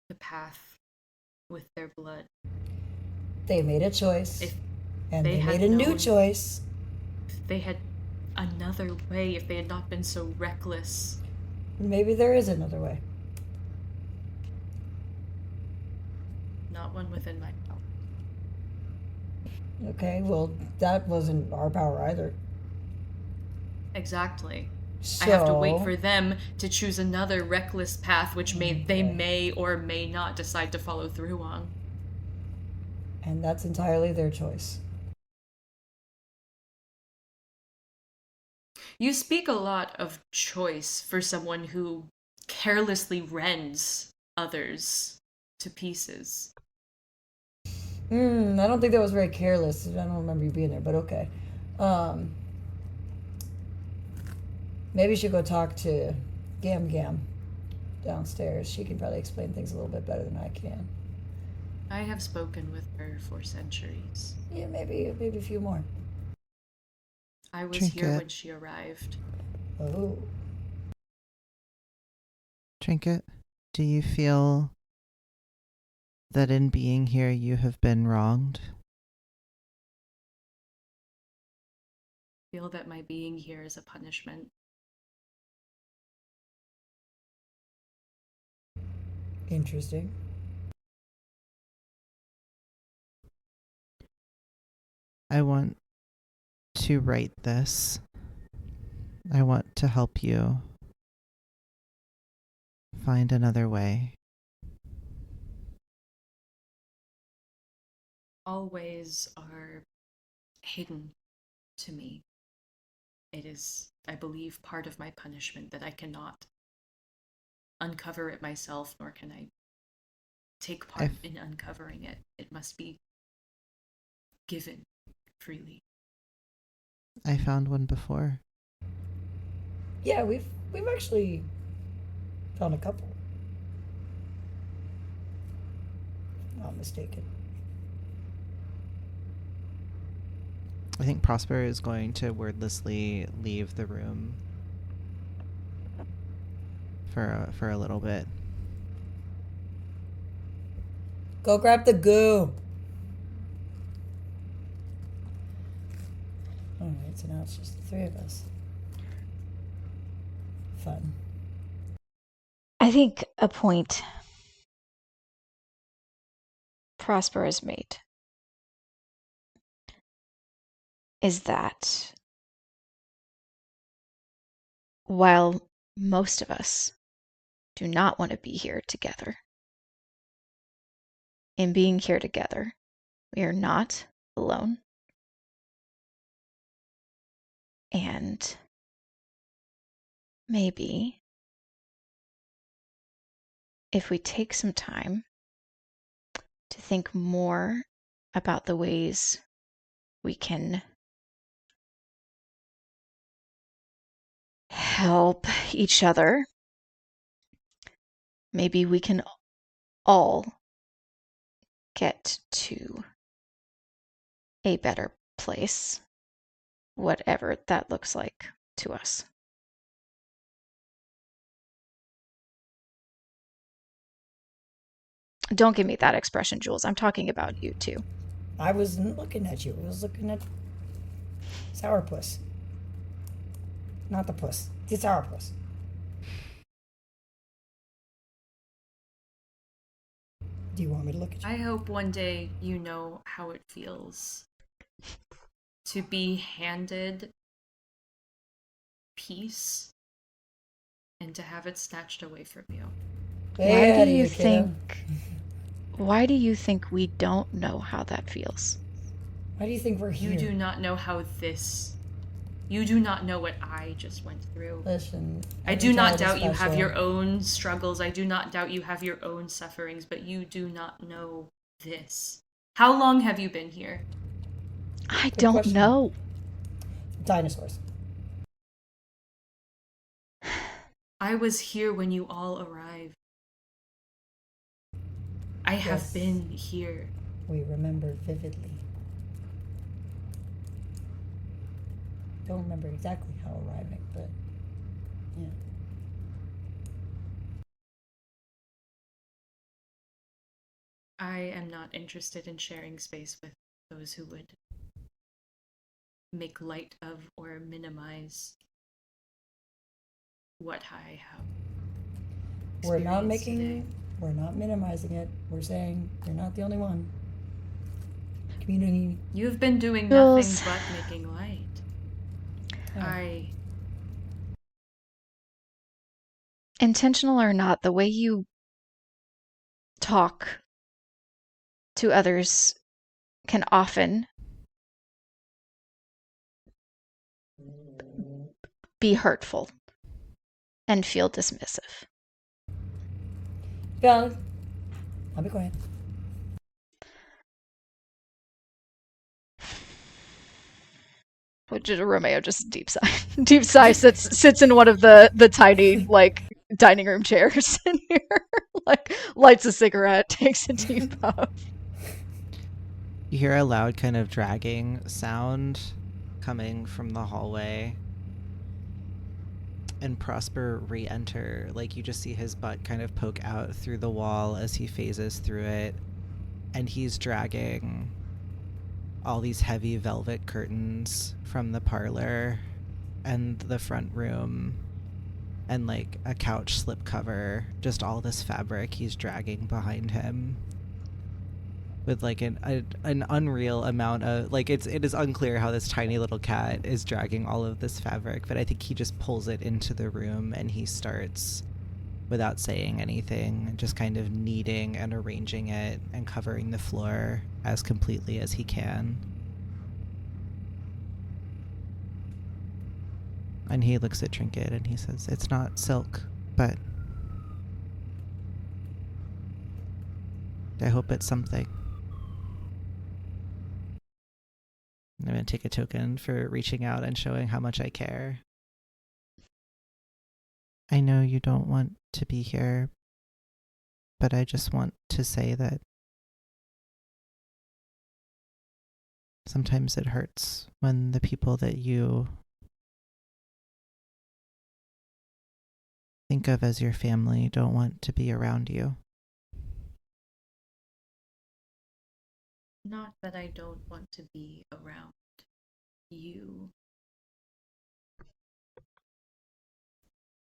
the path with their blood. They made a choice. If and they they had made a new known- choice. If they had another way, if they had not been so reckless. Maybe there is another way. Not one within my power. Okay, well, that wasn't our power either. Exactly. So, I have to wait for them to choose another reckless path which they may or may not decide to follow through on. And that's entirely their choice. You speak a lot of choice for someone who carelessly rends others to pieces. I don't think that was very careless. I don't remember you being there, but okay. Maybe you should go talk to Gam downstairs. She can probably explain things a little bit better than I can. I have spoken with her for centuries. Yeah, maybe a few more. I was Trinket. here when she arrived. Oh. Trinket, do you feel that in being here you have been wronged? I feel that my being here is a punishment. Interesting. I want to write this. I want to help you find another way. All ways are hidden to me. It is, I believe, part of my punishment that I cannot uncover it myself, nor can I take part in uncovering it. It must be given freely. I found one before. Yeah, we've actually found a couple. Not mistaken. I think Prosper is going to wordlessly leave the room for a little bit. Go grab the goo. Alright, so now it's just the three of us. Fun. I think a point Prosper has made is that while most of us do not want to be here together, in being here together, we are not alone. And maybe if we take some time to think more about the ways we can help each other, maybe we can all get to a better place, whatever that looks like to us. Don't give me that expression, Jules. I'm talking about you too. I wasn't looking at you. I was looking at Sourpuss. Not the puss. The Sourpuss. Do you want me to look at you? I hope one day you know how it feels to be handed peace and to have it snatched away from you. Why do you think? Why do you think we don't know how that feels? Why do you think we're here? You do not know how this You do not know what I just went through. Listen, I every do not child is doubt you have special. your own struggles. I do not doubt you have your own sufferings, but you do not know this. How long have you been here? I Good don't question. know. Dinosaurs. I was here when you all arrived. I have Yes. been here. We remember vividly. Don't remember exactly how arriving, but yeah. I am not interested in sharing space with those who would make light of or minimize what I have. We're not experienced today. we're not minimizing it. We're saying you're not the only one. Community. You've been doing Jules. nothing but making light. Oh. Intentional or not, the way you talk to others can often be hurtful and feel dismissive. Valid. I'll be quiet. Romeo just deep sigh sits in one of the tiny like dining room chairs in here, like lights a cigarette, takes a deep puff. You hear a loud kind of dragging sound coming from the hallway. And Prosper re-enter. Like, you just see his butt kind of poke out through the wall as he phases through it. And he's dragging all these heavy velvet curtains from the parlor and the front room. And, like, a couch slipcover. Just all this fabric he's dragging behind him. With like an unreal amount of it is unclear how this tiny little cat is dragging all of this fabric, but I think he just pulls it into the room and he starts, without saying anything, just kind of kneading and arranging it and covering the floor as completely as he can. And he looks at Trinket and he says, "It's not silk, but I hope it's something." I'm going to take a token for reaching out and showing how much I care. I know you don't want to be here, but I just want to say that sometimes it hurts when the people that you think of as your family don't want to be around you. Not that I don't want to be around you.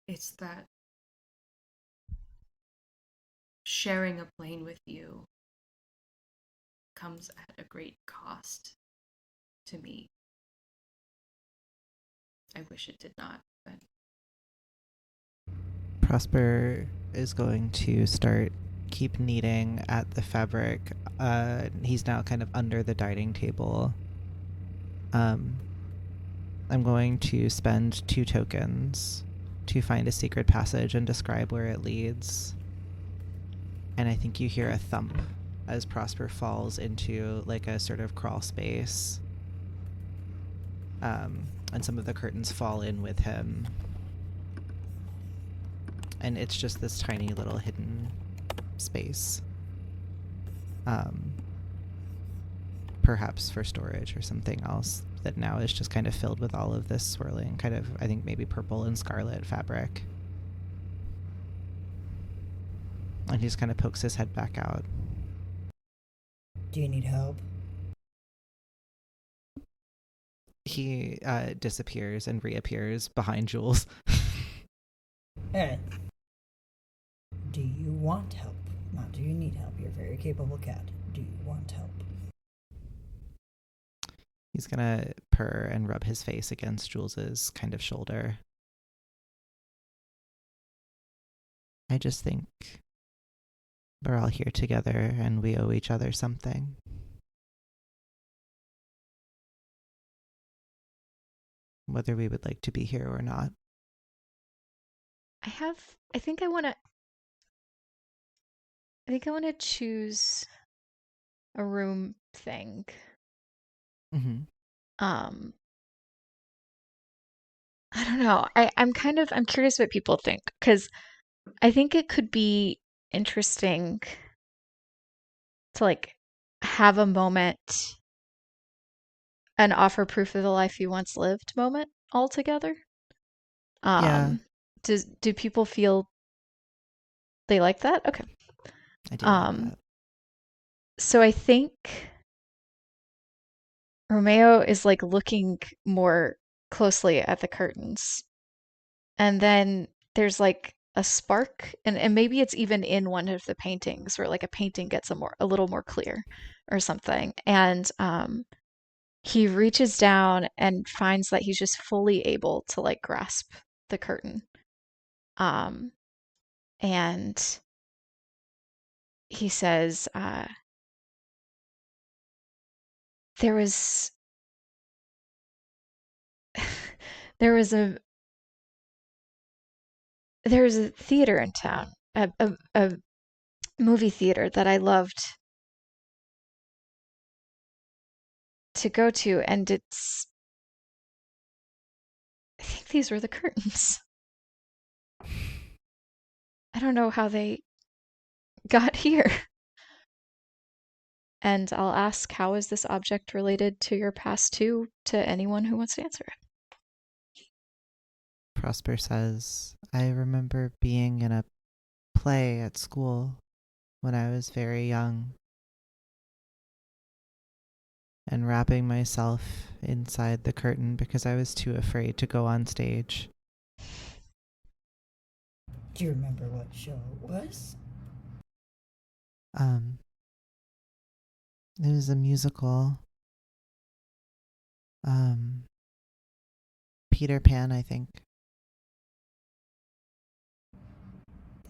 It's that sharing a plane with you comes at a great cost to me. I wish it did not, but Prosper is going to keep kneading at the fabric. He's now kind of under the dining table. I'm going to spend 2 tokens to find a secret passage and describe where it leads. And I think you hear a thump as Prosper falls into like a sort of crawl space. And some of the curtains fall in with him. And it's just this tiny little hidden space. Perhaps for storage or something else that now is just kind of filled with all of this swirling kind of, I think maybe purple and scarlet fabric. And he just kind of pokes his head back out. Do you need help? He disappears and reappears behind Jules. Alright. Do you want help? Not do you need help. You're a very capable cat. Do you want help? He's gonna purr and rub his face against Jules's kind of shoulder. I just think we're all here together and we owe each other something. whether we would like to be here or not. I think I want to choose a room thing. Mm-hmm. I don't know. I'm curious what people think, because I think it could be interesting to like have a moment, an offer proof of the life you once lived moment all together. Yeah. Do people feel they like that? Okay. I do like that. So I think Romeo is like looking more closely at the curtains. And then there's like a spark, and maybe it's even in one of the paintings where like a painting gets a little more clear or something. And he reaches down and finds that he's just fully able to like grasp the curtain. And he says, there was there was a theater in town, a movie theater that I loved to go to, and I think these were the curtains. I don't know how they got here. And I'll ask, how is this object related to your past too, to anyone who wants to answer it? Prosper says, I remember being in a play at school when I was very young and wrapping myself inside the curtain because I was too afraid to go on stage. Do you remember what show it was? It was a musical. Peter Pan, I think.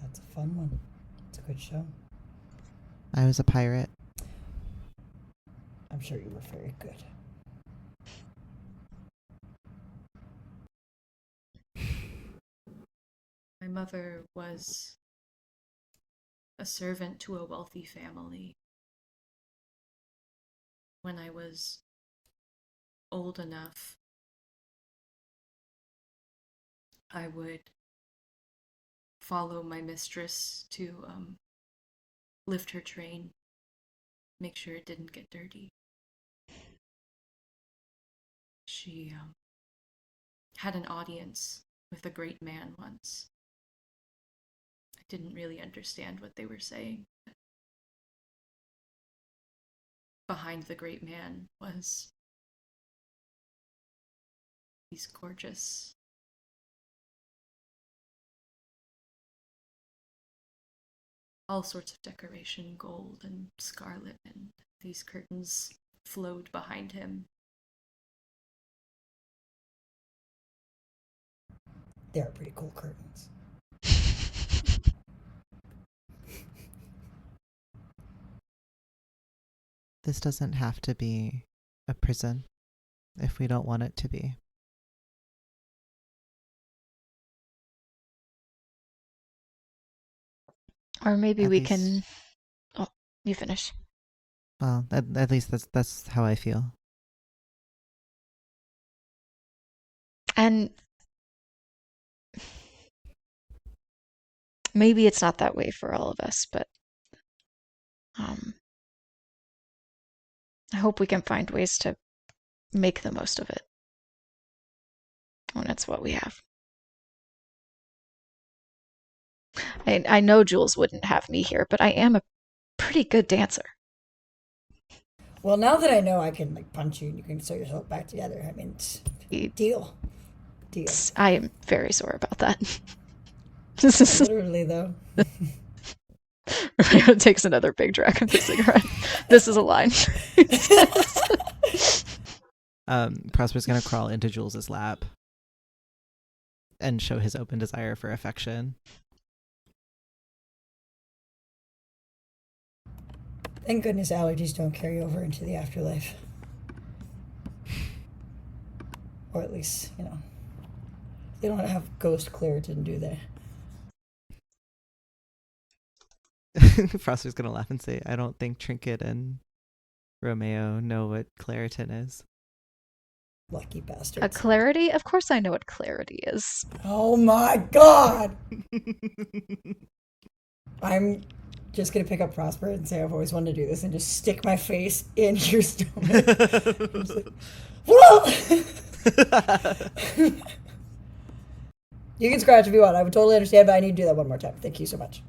That's a fun one. It's a good show. I was a pirate. I'm sure you were very good. My mother was a servant to a wealthy family. When I was old enough, I would follow my mistress to lift her train, make sure it didn't get dirty. She had an audience with a great man once. I didn't really understand what they were saying. Behind the great man was these gorgeous, all sorts of decoration, gold and scarlet, and these curtains flowed behind him. They're pretty cool curtains. This doesn't have to be a prison if we don't want it to be. Or maybe At we least- can... Oh, you finish. Well, at least that's how I feel. And maybe it's not that way for all of us, but I hope we can find ways to make the most of it when it's what we have. I know Jules wouldn't have me here, but I am a pretty good dancer. Well, now that I know I can like punch you and you can sew yourself back together, I mean, deal. I am very sore about that. Literally, though. Romeo takes another big drag of the cigarette. This is a line. Prosper's gonna crawl into Jules's lap and show his open desire for affection. Thank goodness allergies don't carry over into the afterlife. Or at least, they don't have Ghost Claritin, do they? Froster's gonna laugh and say, I don't think Trinket and Romeo know what Claritin is. Lucky A bastards. clarity? Of course I know what clarity is. Oh my god! I'm just gonna pick up Prosper and say I've always wanted to do this and just stick my face in your stomach. I'm just like, whoa! You can scratch if you want. I would totally understand, but I need to do that one more time. Thank you so much.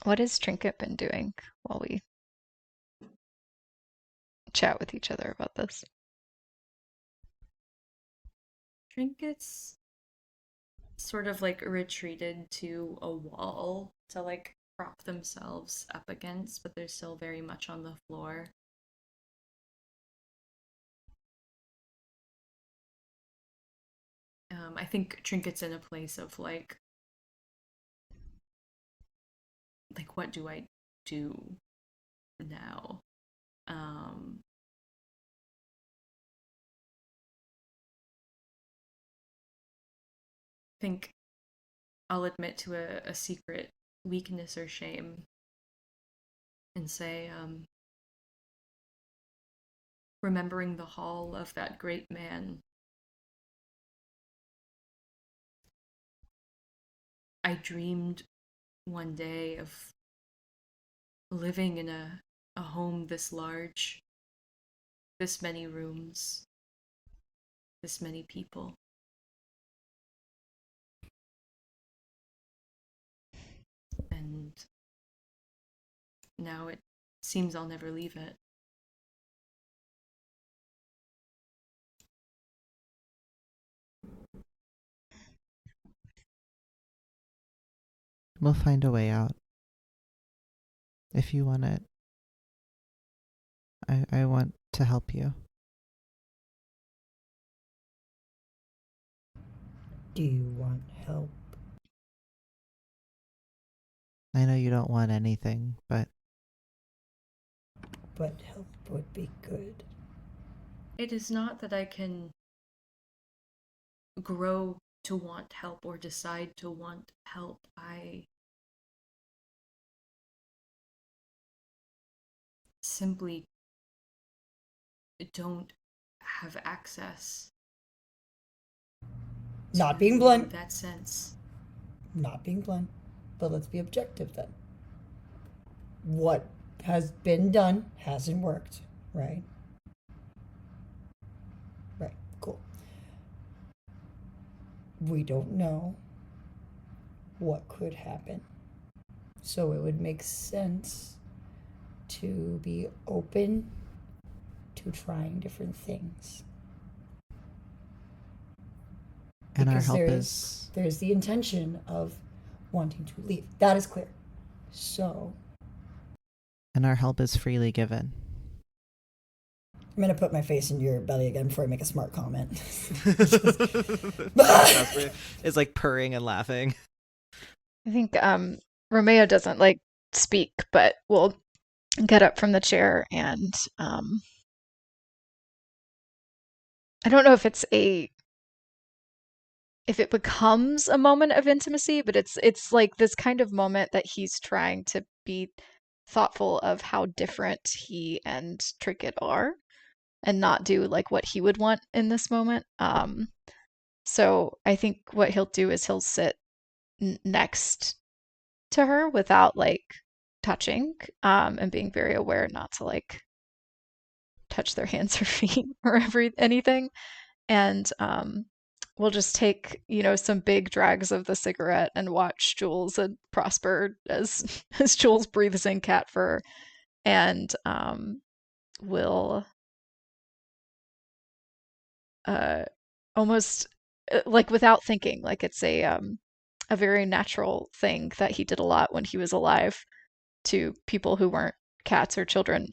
What has Trinket been doing while we chat with each other about this? Trinkets sort of like retreated to a wall to like prop themselves up against, but they're still very much on the floor. I think Trinket's in a place of like what do I do now? I think I'll admit to a secret weakness or shame and say, remembering the hall of that great man, I dreamed one day of living in a home this large, this many rooms, this many people. And now it seems I'll never leave it. We'll find a way out. If you want it. I want to help you. Do you want help? I know you don't want anything, but help would be good. It is not that I can grow to want help or decide to want help. I simply don't have access. Not being blunt. That sense. Not being blunt. But let's be objective then. What has been done hasn't worked, right? Right, cool. We don't know what could happen. So it would make sense to be open to trying different things. and our Because help is there's the intention of wanting to leave. That is clear. So freely given. I'm gonna put my face in your belly again before I make a smart comment. It's like purring and laughing. I think Romeo doesn't like speak, but will get up from the chair and I don't know if it becomes a moment of intimacy, but it's like this kind of moment that he's trying to be thoughtful of how different he and Trinket are and not do like what he would want in this moment. So I think what he'll do is he'll sit next to her without like touching, and being very aware not to like touch their hands or feet or anything. And we'll just take, some big drags of the cigarette and watch Jules and Prosper as Jules breathes in cat fur, and we'll almost like without thinking, like it's a very natural thing that he did a lot when he was alive to people who weren't cats or children.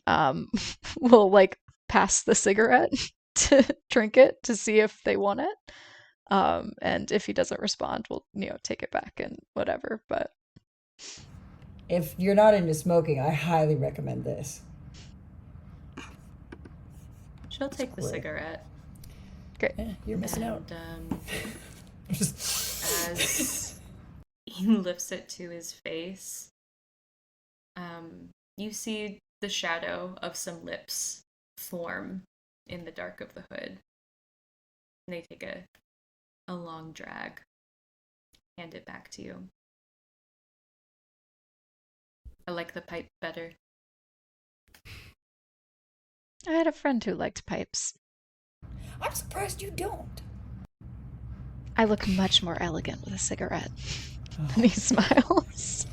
Will like pass the cigarette to Trinket to see if they want it. And if he doesn't respond, we'll, take it back and whatever. But if you're not into smoking, I highly recommend this. She'll take the cigarette. Great. Yeah, you're missing out. As he lifts it to his face, you see the shadow of some lips form in the dark of the hood. And they take a long drag, hand it back to you. I like the pipe better. I had a friend who liked pipes. I'm surprised you don't. I look much more elegant with a cigarette. And he smiles.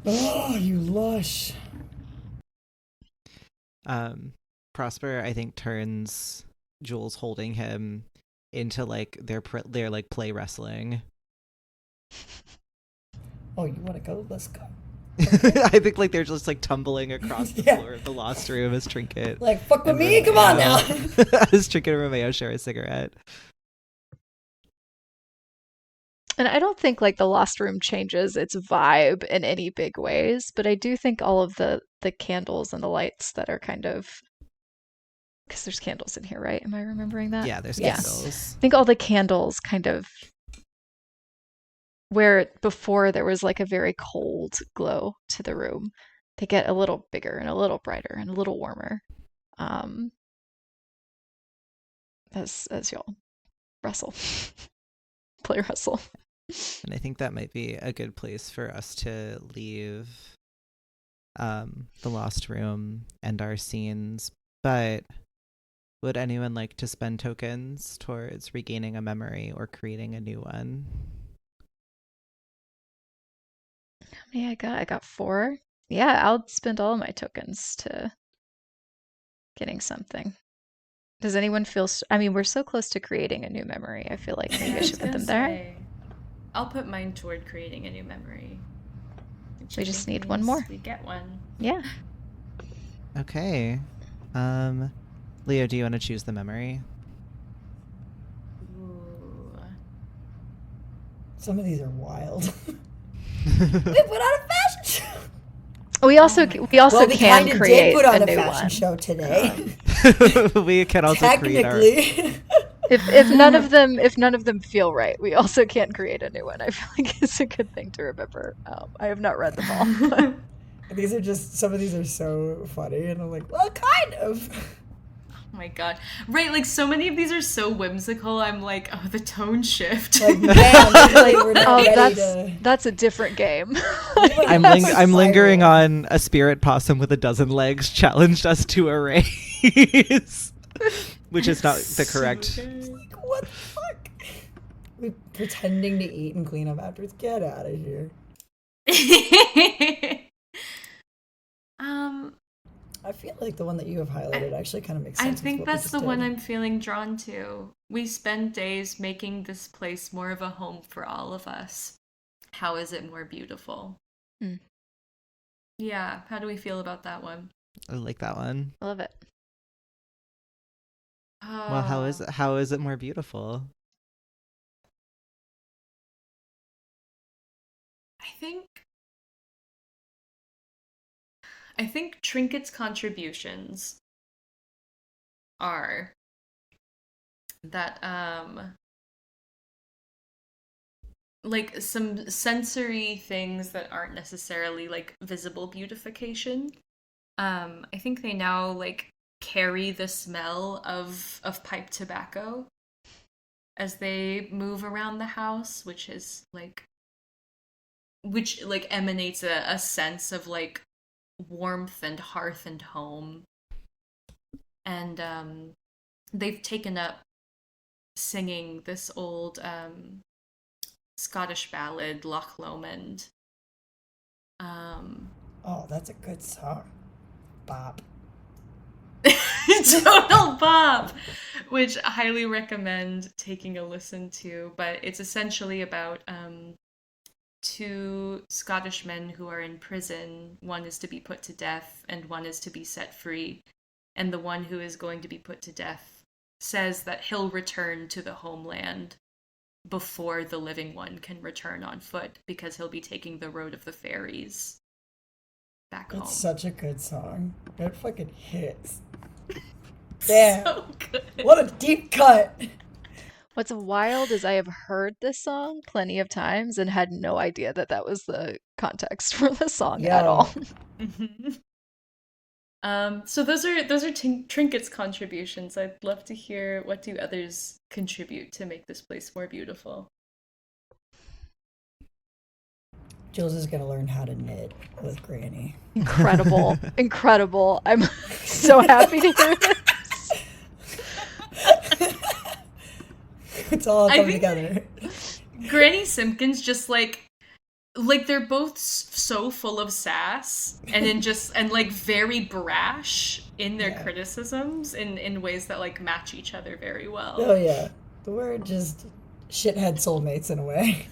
Oh, you lush. Prosper, I think, turns Jules holding him into like their like play wrestling. Oh, you want to go? Let's go. I think like they're just like tumbling across the floor of the lost room as Trinket. Like, fuck with me, come on now. As Trinket and Romeo share a cigarette. And I don't think like the Lost Room changes its vibe in any big ways, but I do think all of the candles and the lights that are kind of, because there's candles in here, right? Am I remembering that? Yeah, there's Yes. candles. I think all the candles kind of, where before there was like a very cold glow to the room, they get a little bigger and a little brighter and a little warmer. As y'all wrestle. Play wrestle. And I think that might be a good place for us to leave the lost room and our scenes. But would anyone like to spend tokens towards regaining a memory or creating a new one? How many I got? I got 4. Yeah, I'll spend all my tokens to getting something. Does anyone feel... I mean, we're so close to creating a new memory. I feel like maybe I should put them there. I'll put mine toward creating a new memory. We just need one more. We get one. Yeah. Okay. Leo, do you want to choose the memory? Ooh. Some of these are wild. We put on a fashion show. We also Well, we can kinda create did put on a a new fashion one. show today. We can also create our... Technically. If none of them feel right, we also can't create a new one. I feel like it's a good thing to remember. I have not read them all. These are just, some of these are so funny, and I'm like, well, kind of. Oh my god. Right, like so many of these are so whimsical, I'm like, oh, the tone shift. Like, man, like, we're not ready to... that's a different game. I'm lingering on a spirit possum with a dozen legs challenged us to a race. Which is not the correct. Like, what the fuck? We pretending to eat and clean up afterwards. Get out of here. I feel like the one that you have highlighted actually kind of makes sense. I think that's the one I'm feeling drawn to. We spend days making this place more of a home for all of us. How is it more beautiful? Yeah, how do we feel about that one? I like that one. I love it. Well, how is it more beautiful? I think Trinket's contributions are that like some sensory things that aren't necessarily like visible beautification. I think they now like carry the smell of pipe tobacco as they move around the house, which emanates a sense of like warmth and hearth and home. And they've taken up singing this old Scottish ballad, Loch Lomond. Oh, that's a good song. Bop. Total bop, which I highly recommend taking a listen to. But it's essentially about 2 Scottish men who are in prison. One is to be put to death and one is to be set free. And the one who is going to be put to death says that he'll return to the homeland before the living one can return on foot, because he'll be taking the road of the fairies back home. It's such a good song. It fucking hits. Damn. So good. What a deep cut. What's wild is I have heard this song plenty of times and had no idea that that was the context for the song at all. Mhm. So those are Trinket's contributions. I'd love to hear what do others contribute to make this place more beautiful. Jules is gonna learn how to knit with Granny. Incredible. Incredible. I'm so happy to hear this. It's all I coming think together. Granny Simpkins just like they're both so full of sass and like very brash in their criticisms in ways that like match each other very well. Oh yeah, we're just shithead soulmates in a way.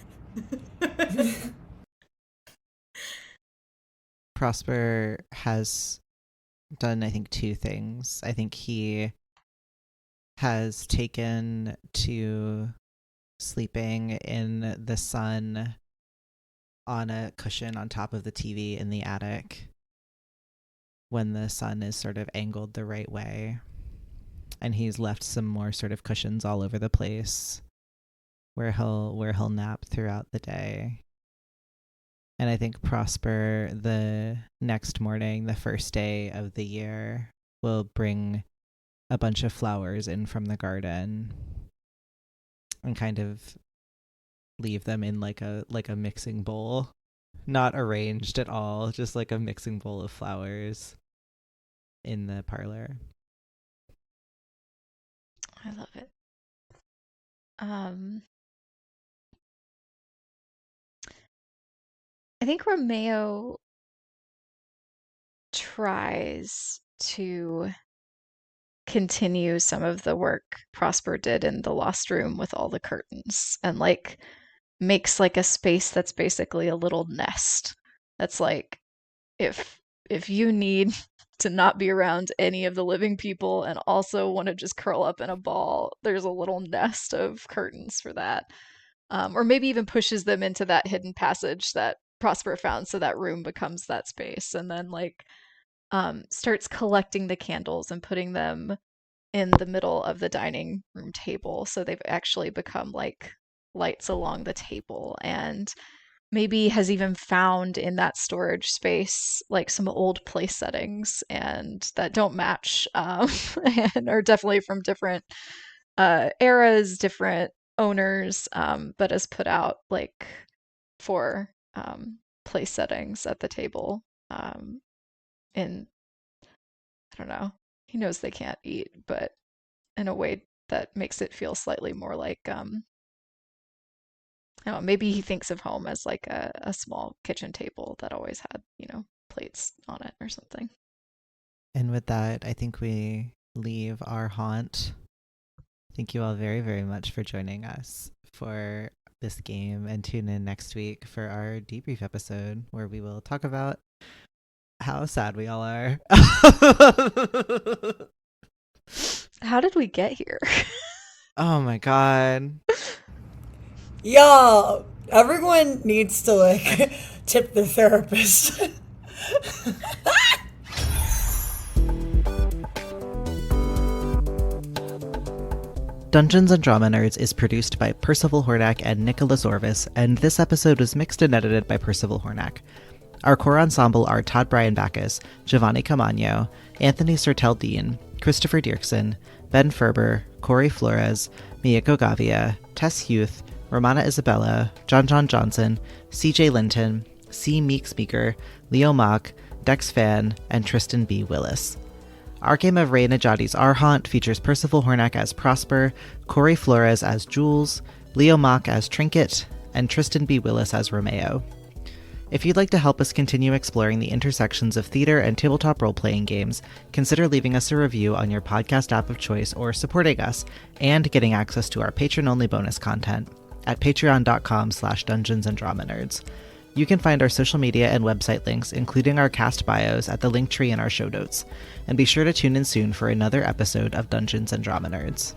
Prosper has done, I think, two things. I think he has taken to sleeping in the sun on a cushion on top of the TV in the attic when the sun is sort of angled the right way. And he's left some more sort of cushions all over the place where he'll nap throughout the day. And I think Prosper, the next morning, the first day of the year, will bring a bunch of flowers in from the garden and kind of leave them in like a mixing bowl, not arranged at all, just like a mixing bowl of flowers in the parlor. I love it. I think Romeo tries to continue some of the work Prosper did in the Lost Room with all the curtains and like makes like a space that's basically a little nest. That's like if you need to not be around any of the living people and also want to just curl up in a ball, there's a little nest of curtains for that. Or maybe even pushes them into that hidden passage that Prosper found, so that room becomes that space, and then like starts collecting the candles and putting them in the middle of the dining room table, so they've actually become like lights along the table, and maybe has even found in that storage space like some old place settings and that don't match and are definitely from different eras, different owners, but has put out like for place settings at the table in, I don't know, he knows they can't eat, but in a way that makes it feel slightly more like I don't know, maybe he thinks of home as like a small kitchen table that always had, you know, plates on it or something. And with that, I think we leave our haunt. Thank you all very, very much for joining us for this game, and tune in next week for our debrief episode where we will talk about how sad we all are. How did we get here? Oh my god. Y'all, everyone needs to like tip the therapist. Dungeons and Drama Nerds is produced by Percival Hornak and Nicholas Orvis, and this episode was mixed and edited by Percival Hornak. Our core ensemble are Todd Backus, Jovane Caamano, Anthony Sertel Dean, Christopher Diercksen, Ben Ferber, Kory Flores, Mieko Gavia, Tess Huth, Romana Isabella, John Johnson, CJ Linton, C. Meaks Meaker, Leo Mock, Dex Phan, and Tristan B. Willis. Our game of Ray Nedjadi's Our Haunt features Percival Hornak as Prosper, Kory Flores as Jules, Leo Mock as Trinket, and Tristan B. Willis as Romeo. If you'd like to help us continue exploring the intersections of theater and tabletop role-playing games, consider leaving us a review on your podcast app of choice or supporting us and getting access to our patron-only bonus content at patreon.com/dungeonsanddramanerds. You can find our social media and website links, including our cast bios, at the link tree in our show notes. And be sure to tune in soon for another episode of Dungeons and Drama Nerds.